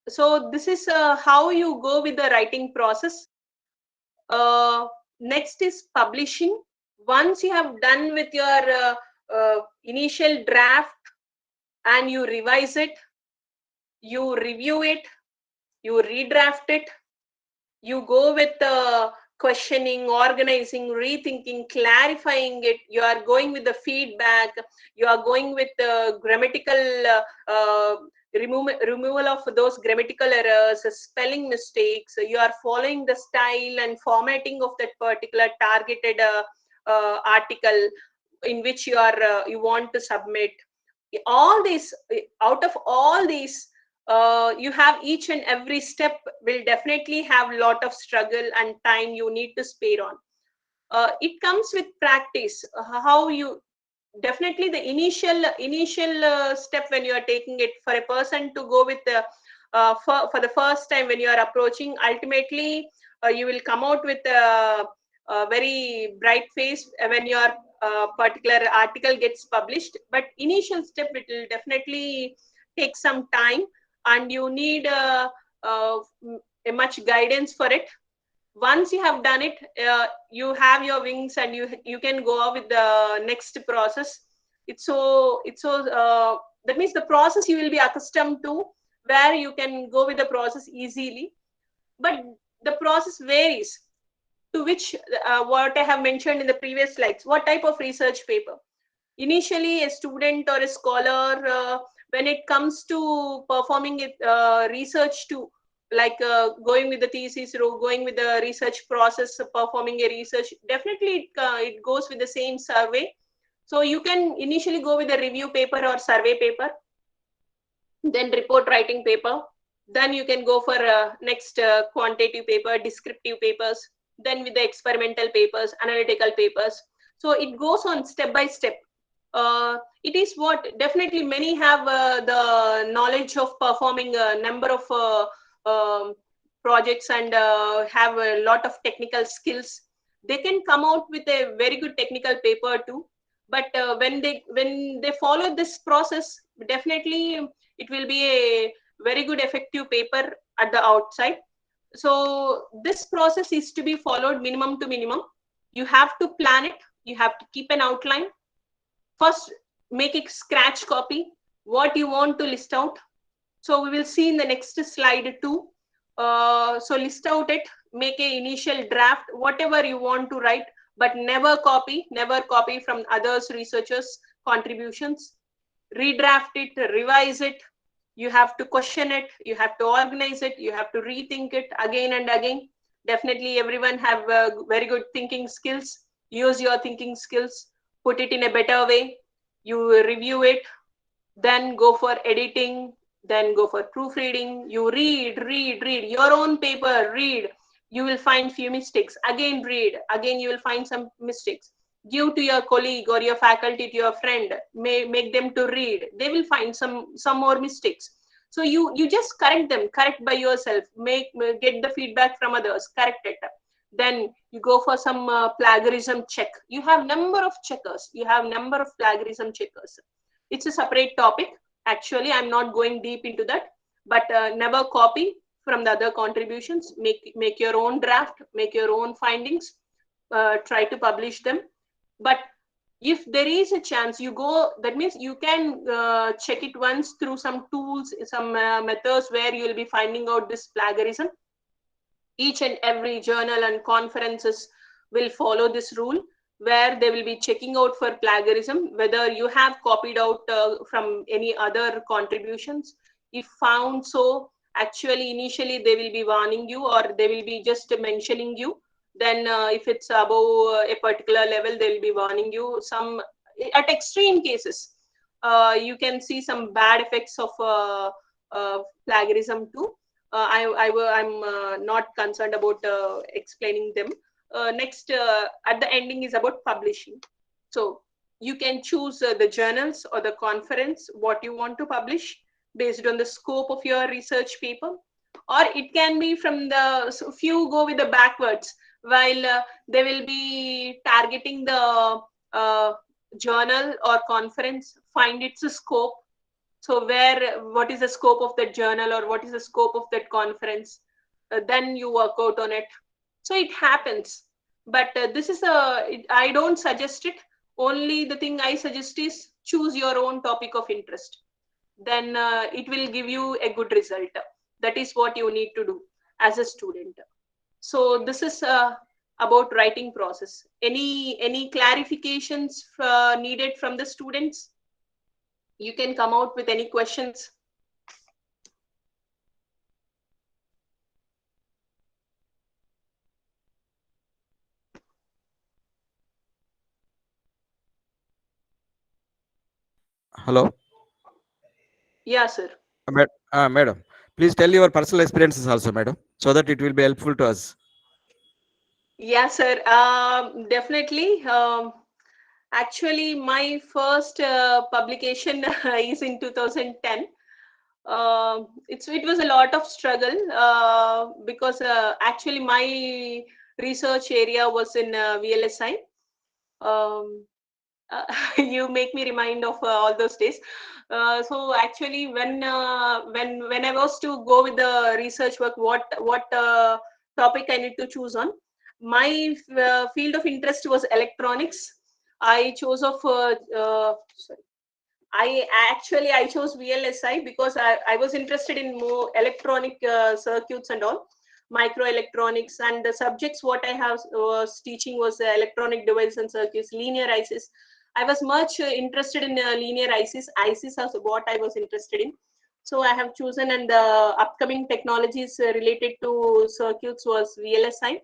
So this is how you go with the writing process. Next is publishing. Once you have done with your initial draft and you revise it, you review it, you redraft it, you go with questioning, organizing, rethinking, clarifying it, you are going with the feedback, you are going with the grammatical removal of those grammatical errors, spelling mistakes, you are following the style and formatting of that particular targeted article in which you are you want to submit. All these, out of all these, you have each and every step will definitely have a lot of struggle and time you need to spare on. It comes with practice. How you definitely the initial step when you are taking it, for a person to go with the for the first time when you are approaching, ultimately you will come out with a very bright face when your particular article gets published. But initial step, it will definitely take some time and you need a much guidance for it. Once you have done it, you have your wings and you can go on with the next process. That means the process you will be accustomed to, where you can go with the process easily. But the process varies to which what I have mentioned in the previous slides. What type of research paper? Initially, a student or a scholar, when it comes to performing it, research to like going with the thesis or going with the research process, performing a research, definitely it goes with the same survey. So you can initially go with a review paper or survey paper, then report writing paper, then you can go for next quantitative paper, descriptive papers, then with the experimental papers, analytical papers. So it goes on step by step. It is what definitely many have the knowledge of performing a number of projects and have a lot of technical skills. They can come out with a very good technical paper too. But when they follow this process, definitely it will be a very good effective paper at the outside. So this process is to be followed minimum to minimum. You have to plan it. You have to keep an outline. First, make a scratch copy, what you want to list out. So we will see in the next slide too. So list out it, make a initial draft, whatever you want to write, but never copy from others, researchers' contributions. Redraft it, revise it. You have to question it, you have to organize it, you have to rethink it again and again. Definitely everyone have very good thinking skills. Use your thinking skills, put it in a better way. You review it, then go for editing, then go for proofreading. You read your own paper, read. You will find few mistakes. Again, read. Again, you will find some mistakes. Give to your colleague or your faculty, to your friend. Make them to read. They will find some more mistakes. So you just correct them. Correct by yourself. Get the feedback from others. Correct it. Then you go for some plagiarism check. You have number of checkers. You have number of plagiarism checkers. It's a separate topic. Actually, I'm not going deep into that, but never copy from the other contributions. Make your own draft, make your own findings, try to publish them. But if there is a chance, you go, that means you can check it once through some tools, some methods where you will be finding out this plagiarism. Each and every journal and conferences will follow this rule, where they will be checking out for plagiarism, whether you have copied out from any other contributions. If found so, actually initially they will be warning you, or they will be just mentioning you. Then if it's above a particular level, they will be warning you. Some at extreme cases, you can see some bad effects of plagiarism too. I'm not concerned about explaining them. Next, at the ending is about publishing. So you can choose the journals or the conference, what you want to publish based on the scope of your research paper. Or it can be from the, so few go with the backwards, while they will be targeting the journal or conference, find its scope. So what is the scope of that journal, or what is the scope of that conference? Then you work out on it. So it happens, but this is I don't suggest it. Only the thing I suggest is choose your own topic of interest. Then it will give you a good result. That is what you need to do as a student. So this is about writing process. Any clarifications needed from the students? You can come out with any questions. Hello. Yeah, sir. Madam, please tell your personal experiences also, madam, so that it will be helpful to us. Yeah, sir. Definitely. Actually, my first publication is in 2010. It was a lot of struggle because actually my research area was in VLSI. You make me remind of all those days. So actually, when I was to go with the research work, what topic I need to choose on, my field of interest was electronics. I chose I chose VLSI because I was interested in more electronic circuits and all, microelectronics, and the subjects what I was teaching was electronic devices and circuits, linear ICs. I was much interested in linear ICs. ICs are what I was interested in. So I have chosen, and the upcoming technologies related to circuits was VLSI.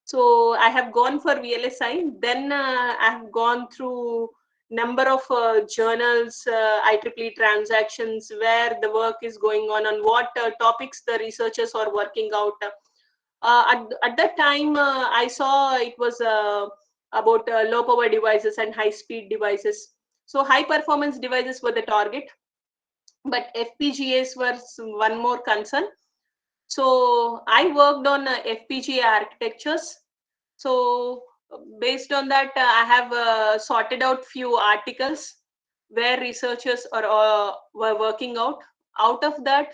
So I have gone for VLSI. Then I have gone through number of journals, IEEE transactions, where the work is going on what topics the researchers are working out. At that time, I saw it was about low power devices and high speed devices. So high performance devices were the target, but FPGAs were one more concern. So I worked on FPGA architectures. So based on that, I have sorted out few articles where researchers were working out. Out of that,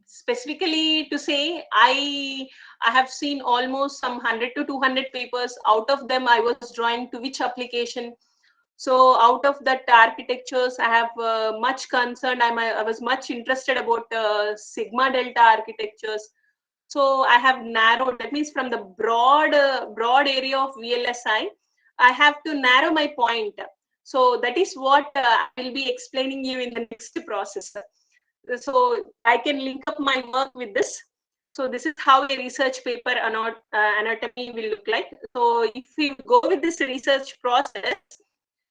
specifically to say, I have seen almost some 100 to 200 papers. Out of them, I was drawing to which application. So out of that architectures, I have much concerned. I was much interested about sigma delta architectures. So I have narrowed, that means from the broad area of VLSI, I have to narrow my point. So that is what I will be explaining you in the next process. So I can link up my work with this. So this is how a research paper anatomy will look like. So if you go with this research process,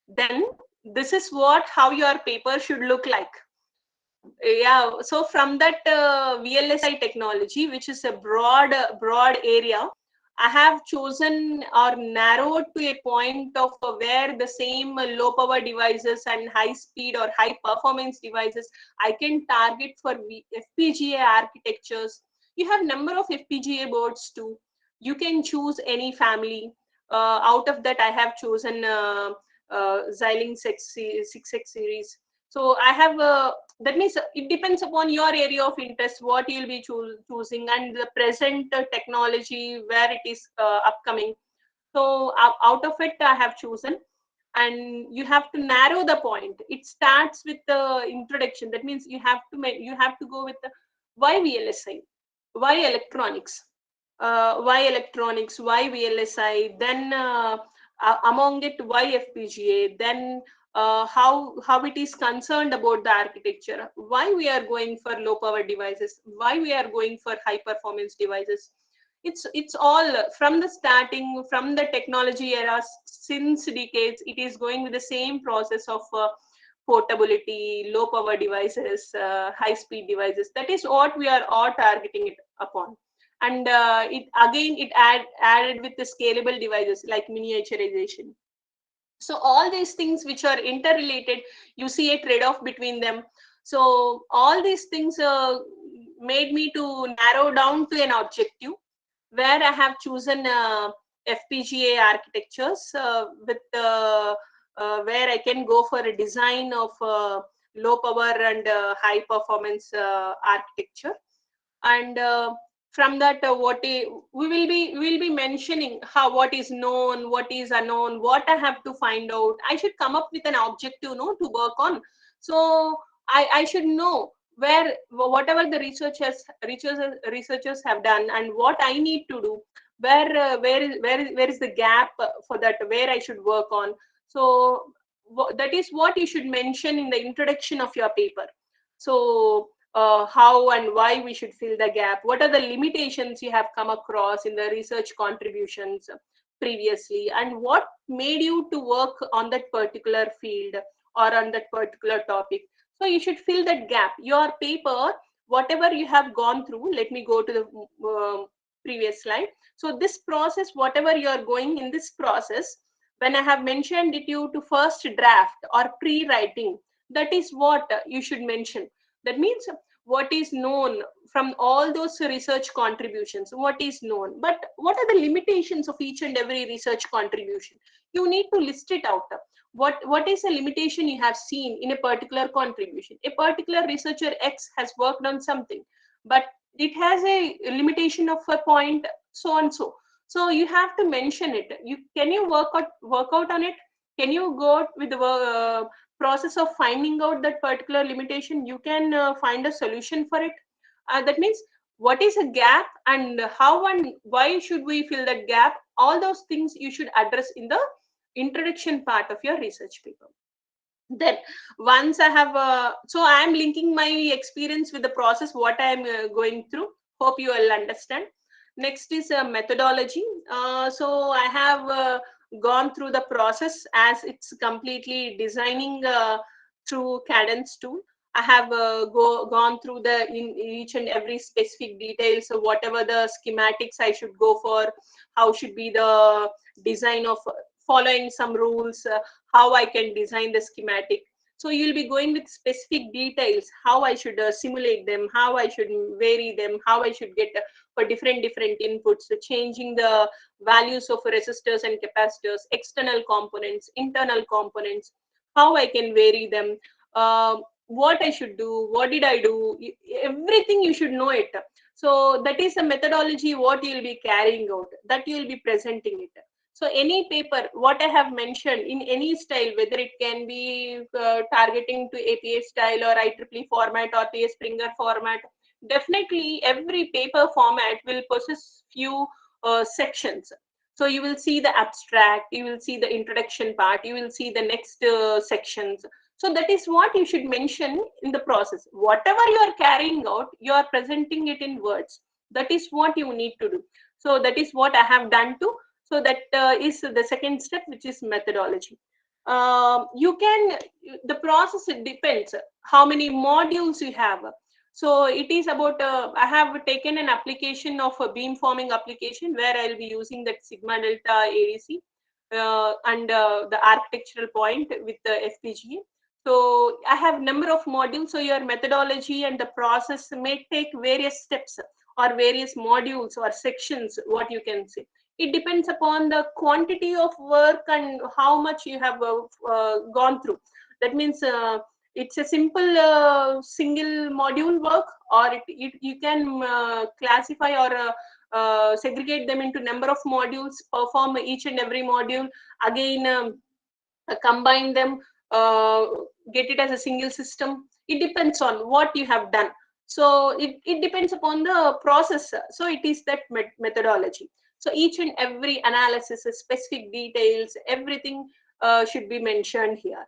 then this is how your paper should look like. Yeah, so from that VLSI technology, which is a broad area, I have chosen or narrowed to a point of where the same low power devices and high speed or high performance devices I can target for FPGA architectures. You have number of FPGA boards too. You can choose any family. Out of that, I have chosen Xilinx 6X series. So I have that means it depends upon your area of interest, what you'll be choosing, and the present technology where it is upcoming. So out of it, I have chosen, and you have to narrow the point. It starts with the introduction. That means you have to go with the why VLSI, why electronics, why VLSI, then among it why FPGA, then how it is concerned about the architecture, why we are going for low power devices, why we are going for high performance devices. It's all from the starting, from the technology era, since decades it is going with the same process of portability, low power devices, high speed devices. That is what we are all targeting it upon. And it added with the scalable devices like miniaturization. So all these things which are interrelated, you see a trade-off between them. So all these things made me to narrow down to an objective where I have chosen FPGA architectures with where I can go for a design of low power and high performance architecture. And from that, we will be mentioning what is known, what is unknown, what I have to find out. I should come up with an objective, to work on. So I should know where whatever the researchers have done and what I need to do, where is the gap for that, where I should work on. So that is what you should mention in the introduction of your paper. So how and why we should fill the gap, what are the limitations you have come across in the research contributions previously, and what made you to work on that particular field or on that particular topic. So you should fill that gap. Your paper, whatever you have gone through, let me go to the previous slide. So this process, whatever you are going in this process, when I have mentioned it you to first draft or pre-writing, that is what you should mention. That means what is known from all those research contributions, what is known, but what are the limitations of each and every research contribution? You need to list it out. What is the limitation you have seen in a particular contribution? A particular researcher X has worked on something, but it has a limitation of a point so and so. So you have to mention it. Can you work out on it? Can you go with the process of finding out that particular limitation? You can find a solution for it. That means what is a gap and how and why should we fill that gap? All those things you should address in the introduction part of your research paper. Then once I have so I am linking my experience with the process what I am going through. Hope you all understand. Next is methodology. So I have gone through the process as it's completely designing through Cadence tool. I have gone through in each and every specific details. So whatever the schematics I should go for, how should be the design of following some rules, how I can design the schematic. So you'll be going with specific details, how I should simulate them, how I should vary them, how I should get for different inputs, so changing the values of resistors and capacitors, external components, internal components, how I can vary them, what I should do, what did I do, everything you should know it. So that is a methodology what you'll be carrying out, that you'll be presenting it. So any paper, what I have mentioned in any style, whether it can be targeting to APA style or IEEE format or T.S. Springer format, definitely every paper format will possess few sections. So you will see the abstract, you will see the introduction part, you will see the next sections. So that is what you should mention in the process. Whatever you are carrying out, you are presenting it in words. That is what you need to do. So that is what I have done too. So that is the second step, which is methodology. The process, it depends how many modules you have. So it is about, I have taken an application of a beamforming application where I'll be using that Sigma Delta ADC and the architectural point with the FPGA. So I have number of modules. So your methodology and the process may take various steps or various modules or sections, what you can say. It depends upon the quantity of work and how much you have gone through. That means it's a simple single module work, or you can classify or segregate them into number of modules, perform each and every module, again combine them, get it as a single system. It depends on what you have done. So it depends upon the process. So it is that methodology. So each and every analysis, specific details, everything should be mentioned here.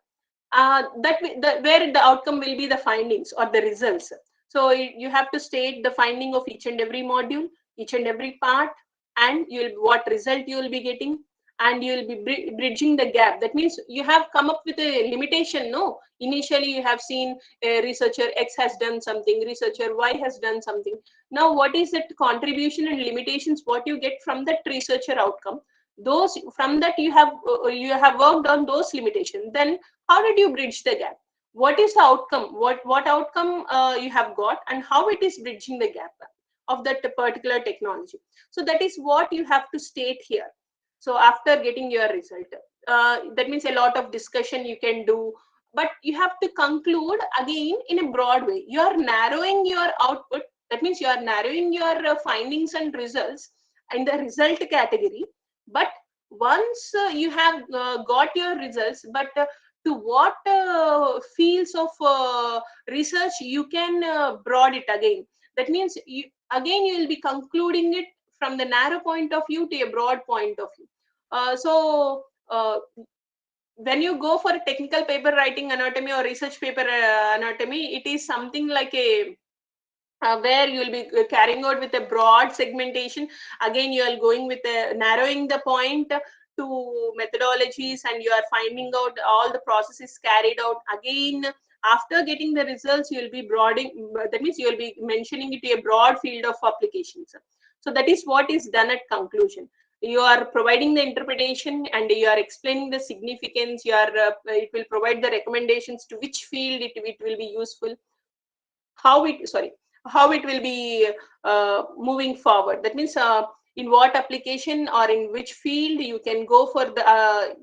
Where the outcome will be the findings or the results. So you have to state the finding of each and every module, each and every part, and what result you will be getting, and you will be bridging the gap. That means you have come up with a limitation. No, initially you have seen researcher X has done something, researcher Y has done something. Now what is that contribution and limitations, what you get from that researcher outcome? Those, from that you have worked on those limitations. Then how did you bridge the gap? What is the outcome? What outcome you have got, and how it is bridging the gap of that particular technology? So that is what you have to state here. So after getting your result, that means a lot of discussion you can do, but you have to conclude again in a broad way. You are narrowing your output. That means you are narrowing your findings and results in the result category. But once you have got your results, but to what fields of research you can broad it again. That means you will be concluding it from the narrow point of view to a broad point of view. When you go for a technical paper writing anatomy or research paper anatomy, it is something like a where you will be carrying out with a broad segmentation. Again, you are going with a narrowing the point to methodologies, and you are finding out all the processes carried out. Again, after getting the results, you will be broadening. That means you will be mentioning it to a broad field of applications. So that is what is done at conclusion. You are providing the interpretation and you are explaining the significance. You are it will provide the recommendations to which field it will be useful, how it will be moving forward. That means in what application or in which field you can go for the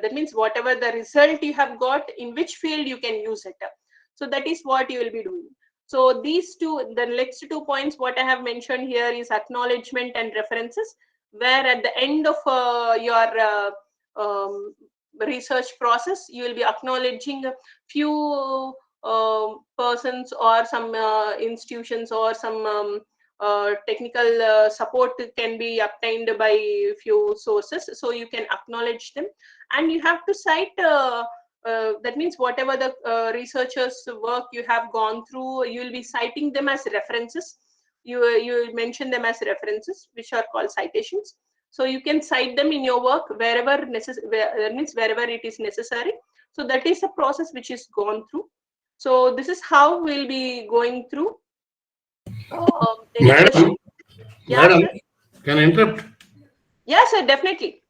that means whatever the result you have got, in which field you can use it. So that is what you will be doing. So these two, the next 2 points what I have mentioned here is acknowledgement and references, where at the end of your research process you will be acknowledging a few persons or some institutions or some technical support can be obtained by few sources. So you can acknowledge them, and you have to cite that means whatever the researchers work you have gone through, you will be citing them as references. You mention them as references, which are called citations. So you can cite them in your work wherever it is necessary. So that is a process which is gone through. So this is how we'll be going through. Madam, Yeah, madam, sir. can I interrupt? Yes, sir, definitely.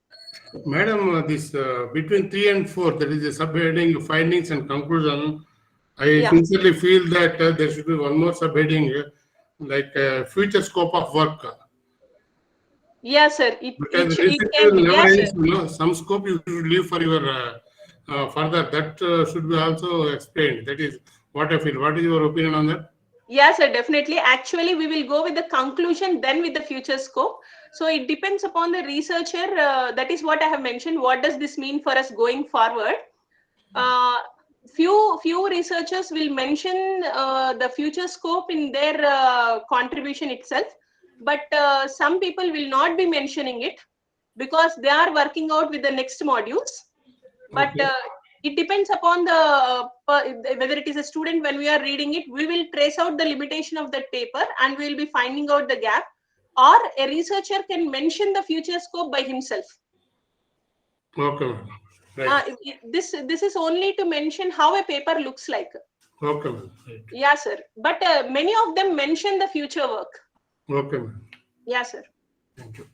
Madam, this between 3 and 4, that is the subheading findings and conclusion. I sincerely feel that there should be one more subheading, like future scope of work. Yes, sir. Because It can be. never Yes, sir. some scope you should leave for your further. That should be also explained. That is what I feel. What is your opinion on that? Yes, sir, definitely. Actually, we will go with the conclusion, then with the future scope. So it depends upon the researcher. That is what I have mentioned. What does this mean for us going forward? Few researchers will mention the future scope in their contribution itself, but some people will not be mentioning it because they are working out with the next modules. But it depends upon the whether it is a student. When we are reading it, we will trace out the limitation of that paper and we will be finding out the gap, or a researcher can mention the future scope by himself. Okay, madam. Right. This is only to mention how a paper looks like. Okay, madam. Right. Yeah, sir. But many of them mention the future work. Okay, madam. Yeah, sir. Thank you.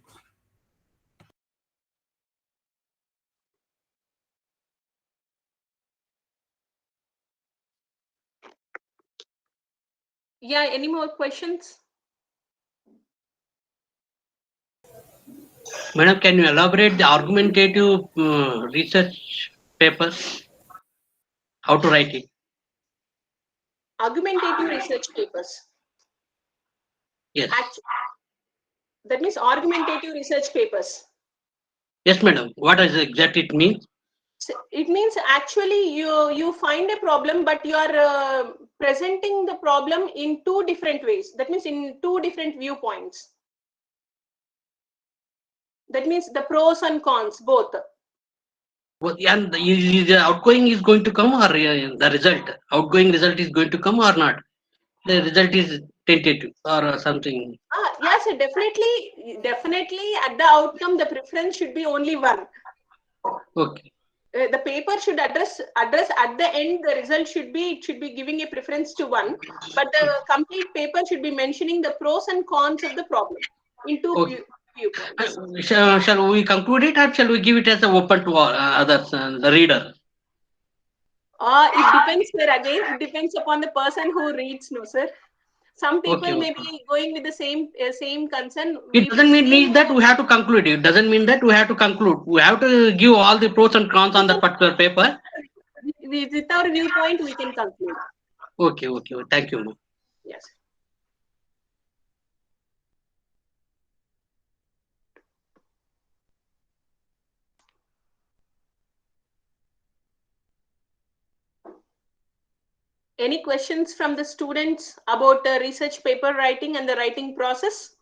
Yeah, any more questions? Madam, can you elaborate the argumentative research paper? How to write it? Argumentative research papers. Yes. That means argumentative research papers. Yes, madam. What does exactly it mean? So it means actually you find a problem, but you are presenting the problem in two different ways. That means in two different viewpoints. That means the pros and cons, both. Well, and the outgoing is going to come, or the result? Outgoing result is going to come or not? The result is tentative or something. Yes, definitely at the outcome, the preference should be only one. Okay. The paper should address at the end, the result should be giving a preference to one, but the complete paper should be mentioning the pros and cons of the problem in two viewpoints. Shall we conclude it, or shall we give it as an open to others, the reader? It depends, sir. Again, it depends upon the person who reads, no, sir. Some people may be going with the same concern. It doesn't mean that we have to conclude. It doesn't mean that we have to conclude. We have to give all the pros and cons on that particular paper. With our viewpoint, we can conclude. Okay. Thank you. Yes. Any questions from the students about research paper writing and the writing process?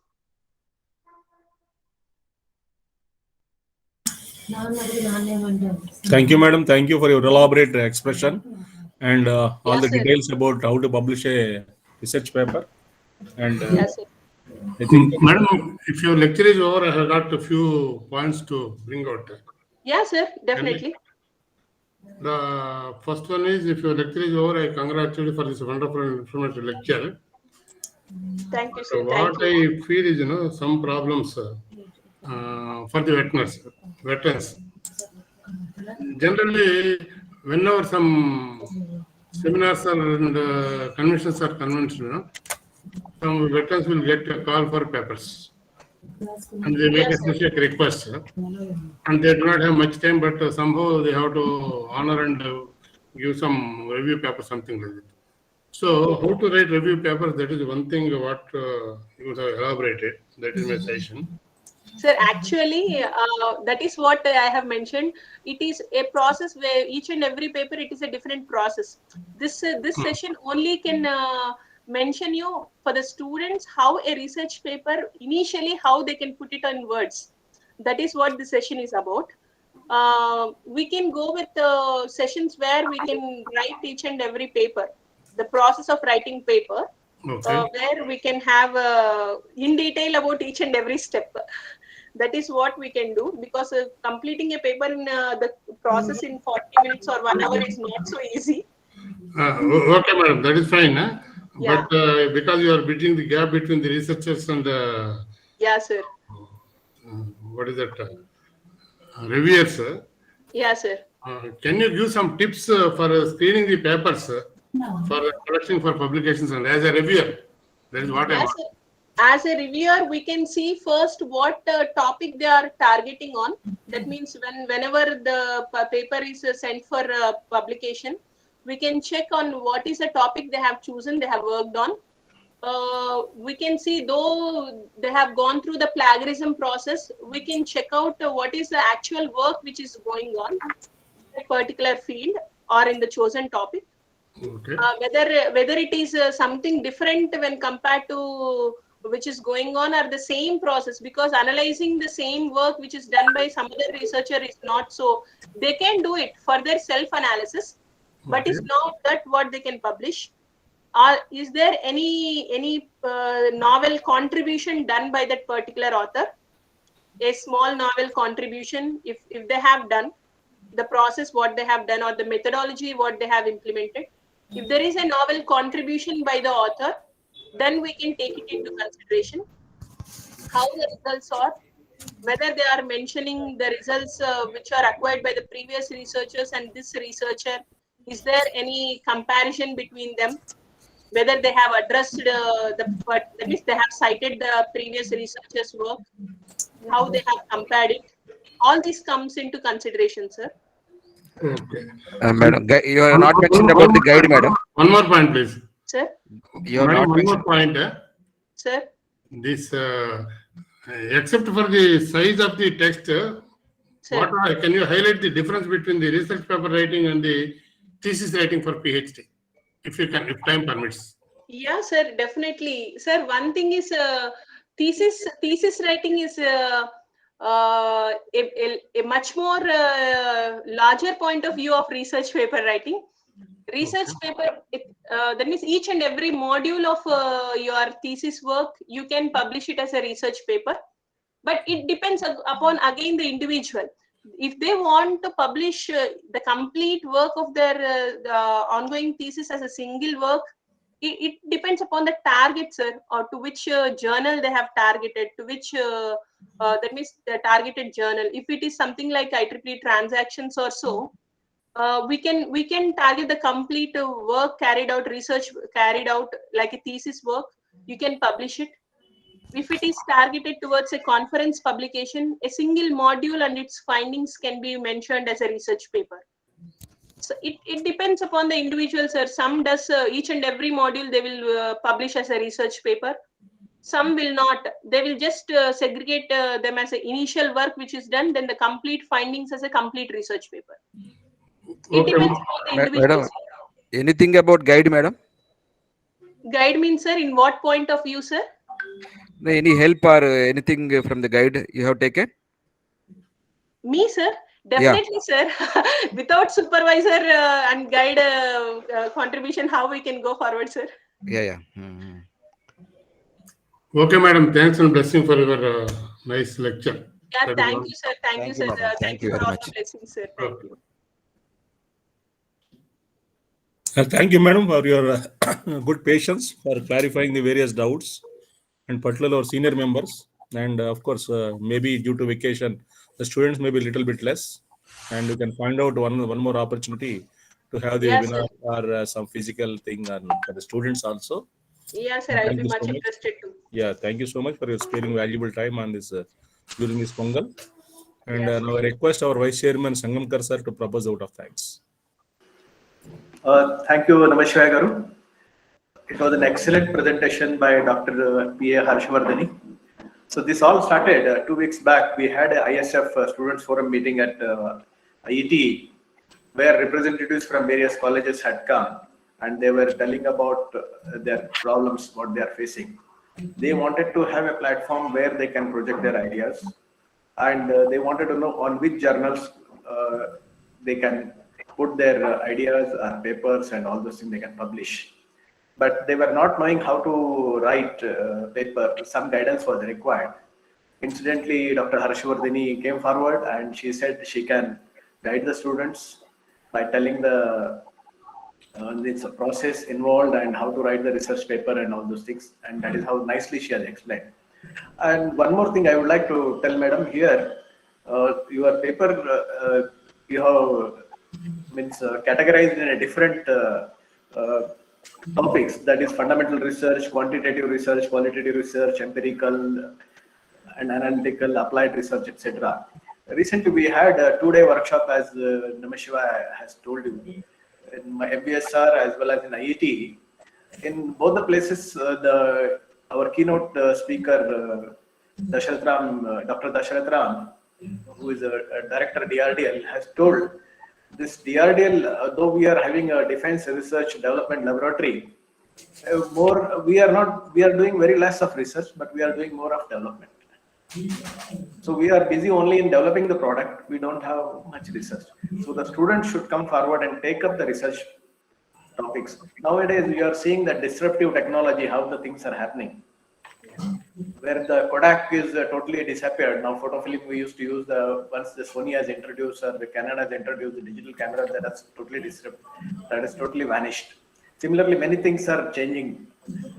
Thank you, madam. Thank you for your elaborate expression and all the details about how to publish a research paper. And I think, madam, if your lecture is over, I have got a few points to bring out. Yeah, sir, definitely. The first one is, if your lecture is over, I congratulate you for this wonderful and informative lecture. Thank you, sir. What I feel is, some problems for the veterans. Generally, whenever some seminars and conventions are convened, some veterans will get a call for papers. And they make a specific request. And they do not have much time, but somehow they have to honor and give some review paper, something like that. So, how to write review papers, that is one thing what you would have elaborated. That is my suggestion. Sir, actually, that is what I have mentioned. It is a process where each and every paper, it is a different process. This session only can mention you for the students how a research paper, initially how they can put it on words. That is what the session is about. We can go with sessions where we can write each and every paper, the process of writing paper, where we can have in detail about each and every step. That is what we can do, because completing a paper in the process in 40 minutes or 1 hour is not so easy. Okay, madam, that is fine. Yeah. But because you are bridging the gap between the researchers and yeah, sir. What is that? Reviewers. Yeah, sir. Can you give some tips for screening the papers for collection for publications, and as a reviewer? That is what I want. Sir. As a reviewer, we can see first what topic they are targeting on. That means whenever the paper is sent for publication, we can check on what is the topic they have chosen, they have worked on. we can see, though they have gone through the plagiarism process, we can check out what is the actual work which is going on in a particular field or in the chosen topic. Okay. Whether it is something different when compared to which is going on, or the same process, because analyzing the same work which is done by some other researcher is not so. They can do it for their self-analysis, but Okay. it's not that what they can publish. Is there any novel contribution done by that particular author? A small novel contribution, if they have done the process what they have done, or the methodology what they have implemented. If there is a novel contribution by the author, then we can take it into consideration. How the results are, whether they are mentioning the results which are acquired by the previous researchers and this researcher, is there any comparison between them? Whether they have addressed that means they have cited the previous researchers' work, how they have compared it. All this comes into consideration, sir. Okay. Madam, you have not mentioned about the guide, madam. One more point, please. Sir? You have Madam, not one more mentioned. point. Sir? This, except for the size of the text, can you highlight the difference between the research paper writing and the thesis writing for PhD, if you can, if time permits? Yeah, sir, definitely. Sir, one thing is thesis writing is a much more larger point of view of research paper writing. Research paper, that means each and every module of your thesis work, you can publish it as a research paper, but it depends upon, again, the individual. If they want to publish the complete work of their ongoing thesis as a single work, it depends upon the target, sir, or to which journal they have targeted, to which that means the targeted journal. If it is something like IEEE transactions or so, we can target the complete work carried out, research carried out like a thesis work. You can publish it. If it is targeted towards a conference publication, a single module and its findings can be mentioned as a research paper. So it depends upon the individual, sir. Some does each and every module they will publish as a research paper. Some will not. They will just segregate them as an initial work which is done, then the complete findings as a complete research paper. It depends upon the individual. Madam, anything about guide, madam? Guide means, sir, in what point of view, sir? Any help or anything from the guide you have taken? Me, sir? Definitely, sir. Without supervisor and guide contribution, how we can go forward, sir? Yeah. Okay, madam. Thanks and blessing for your nice lecture. Yeah, thank you, sir. Thank you, sir. madam. Thank you very for all much. the blessings, sir. Thank you. Thank you, madam, for your good patience for clarifying the various doubts, and particularly our senior members. And of course, maybe due to vacation, the students may be a little bit less, and you can find out one more opportunity to have the Yes, webinar or some physical thing and for the students also. Yeah, sir. I will Thank be you much so much. interested too. Yeah, thank you so much for your sparing valuable time on this during this Pongal. And now I request our Vice Chairman Sangamkar sir to propose out of thanks. Thank you, Namashwaya Garu. It was an excellent presentation by Dr. P.A. Harshvardhani. So this all started 2 weeks back. We had a ISF Students Forum meeting at IET, where representatives from various colleges had come, and they were telling about their problems, what they are facing. They wanted to have a platform where they can project their ideas, and they wanted to know on which journals they can put their ideas or papers and all those things they can publish. But they were not knowing how to write paper. Some guidance was required. Incidentally, Dr. Harshvardhani came forward and she said she can guide the students by telling the it's a process involved and how to write the research paper and all those things. And that is how nicely she has explained. And one more thing I would like to tell Madam here, your paper you have categorized in a different topics, that is fundamental research, quantitative research, qualitative research, empirical and analytical, applied research, etc. Recently, we had a 2-day workshop, as Namashiva has told you, in my MBSR as well as in IET, in both the places, our keynote speaker, Dr. Dasharath Ram, who is a director DRDL, has told this DRDL, though we are having a defense research development laboratory, we are doing very less of research, but we are doing more of development. So we are busy only in developing the product. We don't have much research. So the students should come forward and take up the research topics. Nowadays, we are seeing that disruptive technology, how the things are happening. Where the Kodak is totally disappeared. Now, photofilm we used to use once the Sony has introduced or the Canon has introduced the digital camera, that has totally disrupted. That has totally vanished. Similarly, many things are changing.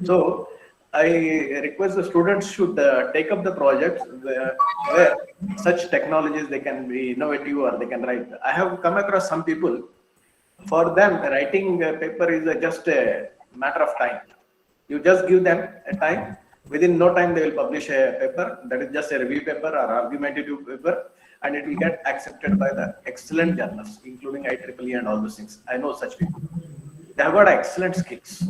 So I request the students should take up the projects where such technologies they can be innovative or they can write. I have come across some people. For them, writing a paper is just a matter of time. You just give them a time. Within no time, they will publish a paper that is just a review paper or argumentative paper, and it will get accepted by the excellent journals, including IEEE and all those things. I know such people. They have got excellent skills,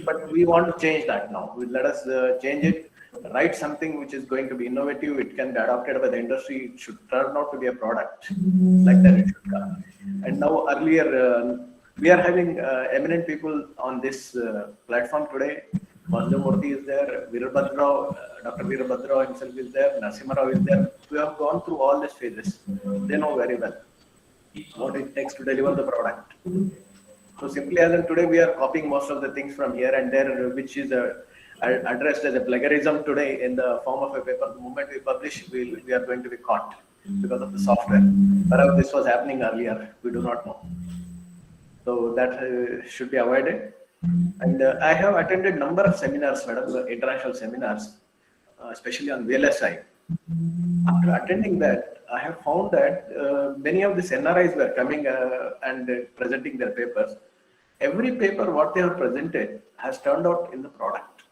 but we want to change that now. Let us change it. Write something which is going to be innovative. It can be adopted by the industry. It should turn out to be a product like that. It should come. And now earlier, we are having eminent people on this platform today. Bandhamurthy is there, Veerabhadra, Dr. Veerabhadra himself is there, Narasimha Rao is there. We have gone through all these phases. They know very well what it takes to deliver the product. So simply as in today, we are copying most of the things from here and there, which is addressed as a plagiarism today in the form of a paper. The moment we publish, we are going to be caught because of the software. Wherever this was happening earlier, we do not know. So that should be avoided. And I have attended number of seminars, madam, international seminars, especially on VLSI. After attending that, I have found that many of these NRIs were coming and presenting their papers. Every paper what they have presented has turned out in the product.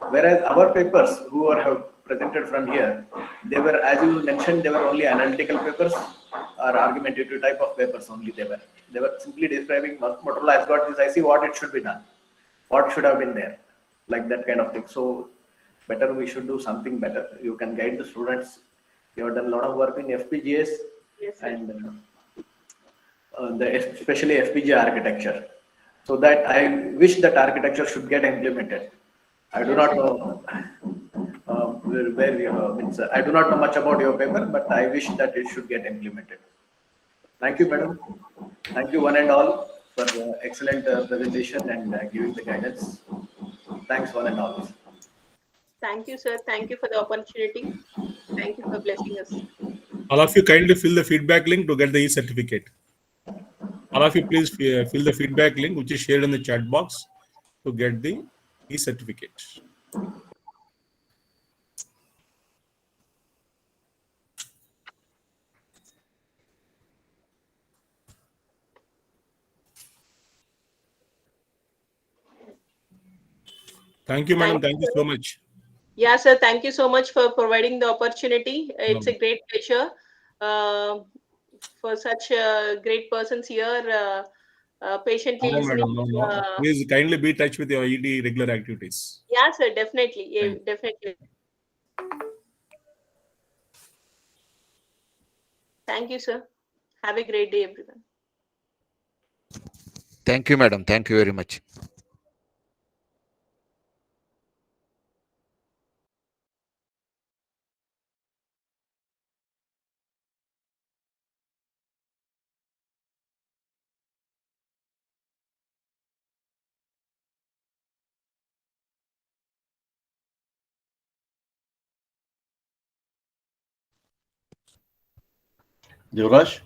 Whereas our papers who have presented from here, they were, as you mentioned, they were only analytical papers or argumentative type of papers only they were. They were simply describing Motorola has got this, I see what it should be done, what should have been there, like that kind of thing. So better we should do something better. You can guide the students. You have done a lot of work in FPGAs and especially FPGA architecture. So that I wish that architecture should get implemented. I do not know where you means. I do not know much about your paper, but I wish that it should get implemented. Thank you, madam. Thank you, one and all, for the excellent presentation and giving the guidance. Thanks, one and all. Thank you, sir. Thank you for the opportunity. Thank you for blessing us. All of you kindly fill the feedback link to get the e-certificate. All of you please fill the feedback link which is shared in the chat box to get the e-certificate. Thank you, madam. Thank you so much. Yeah, sir. Thank you so much for providing the opportunity. It's a great pleasure for such great persons here patiently listening. No. Please kindly be in touch with your ED regular activities. Yeah, sir. Definitely. Yeah, definitely. Thank you, sir. Have a great day, everyone. Thank you, madam. Thank you very much. Yuvraj?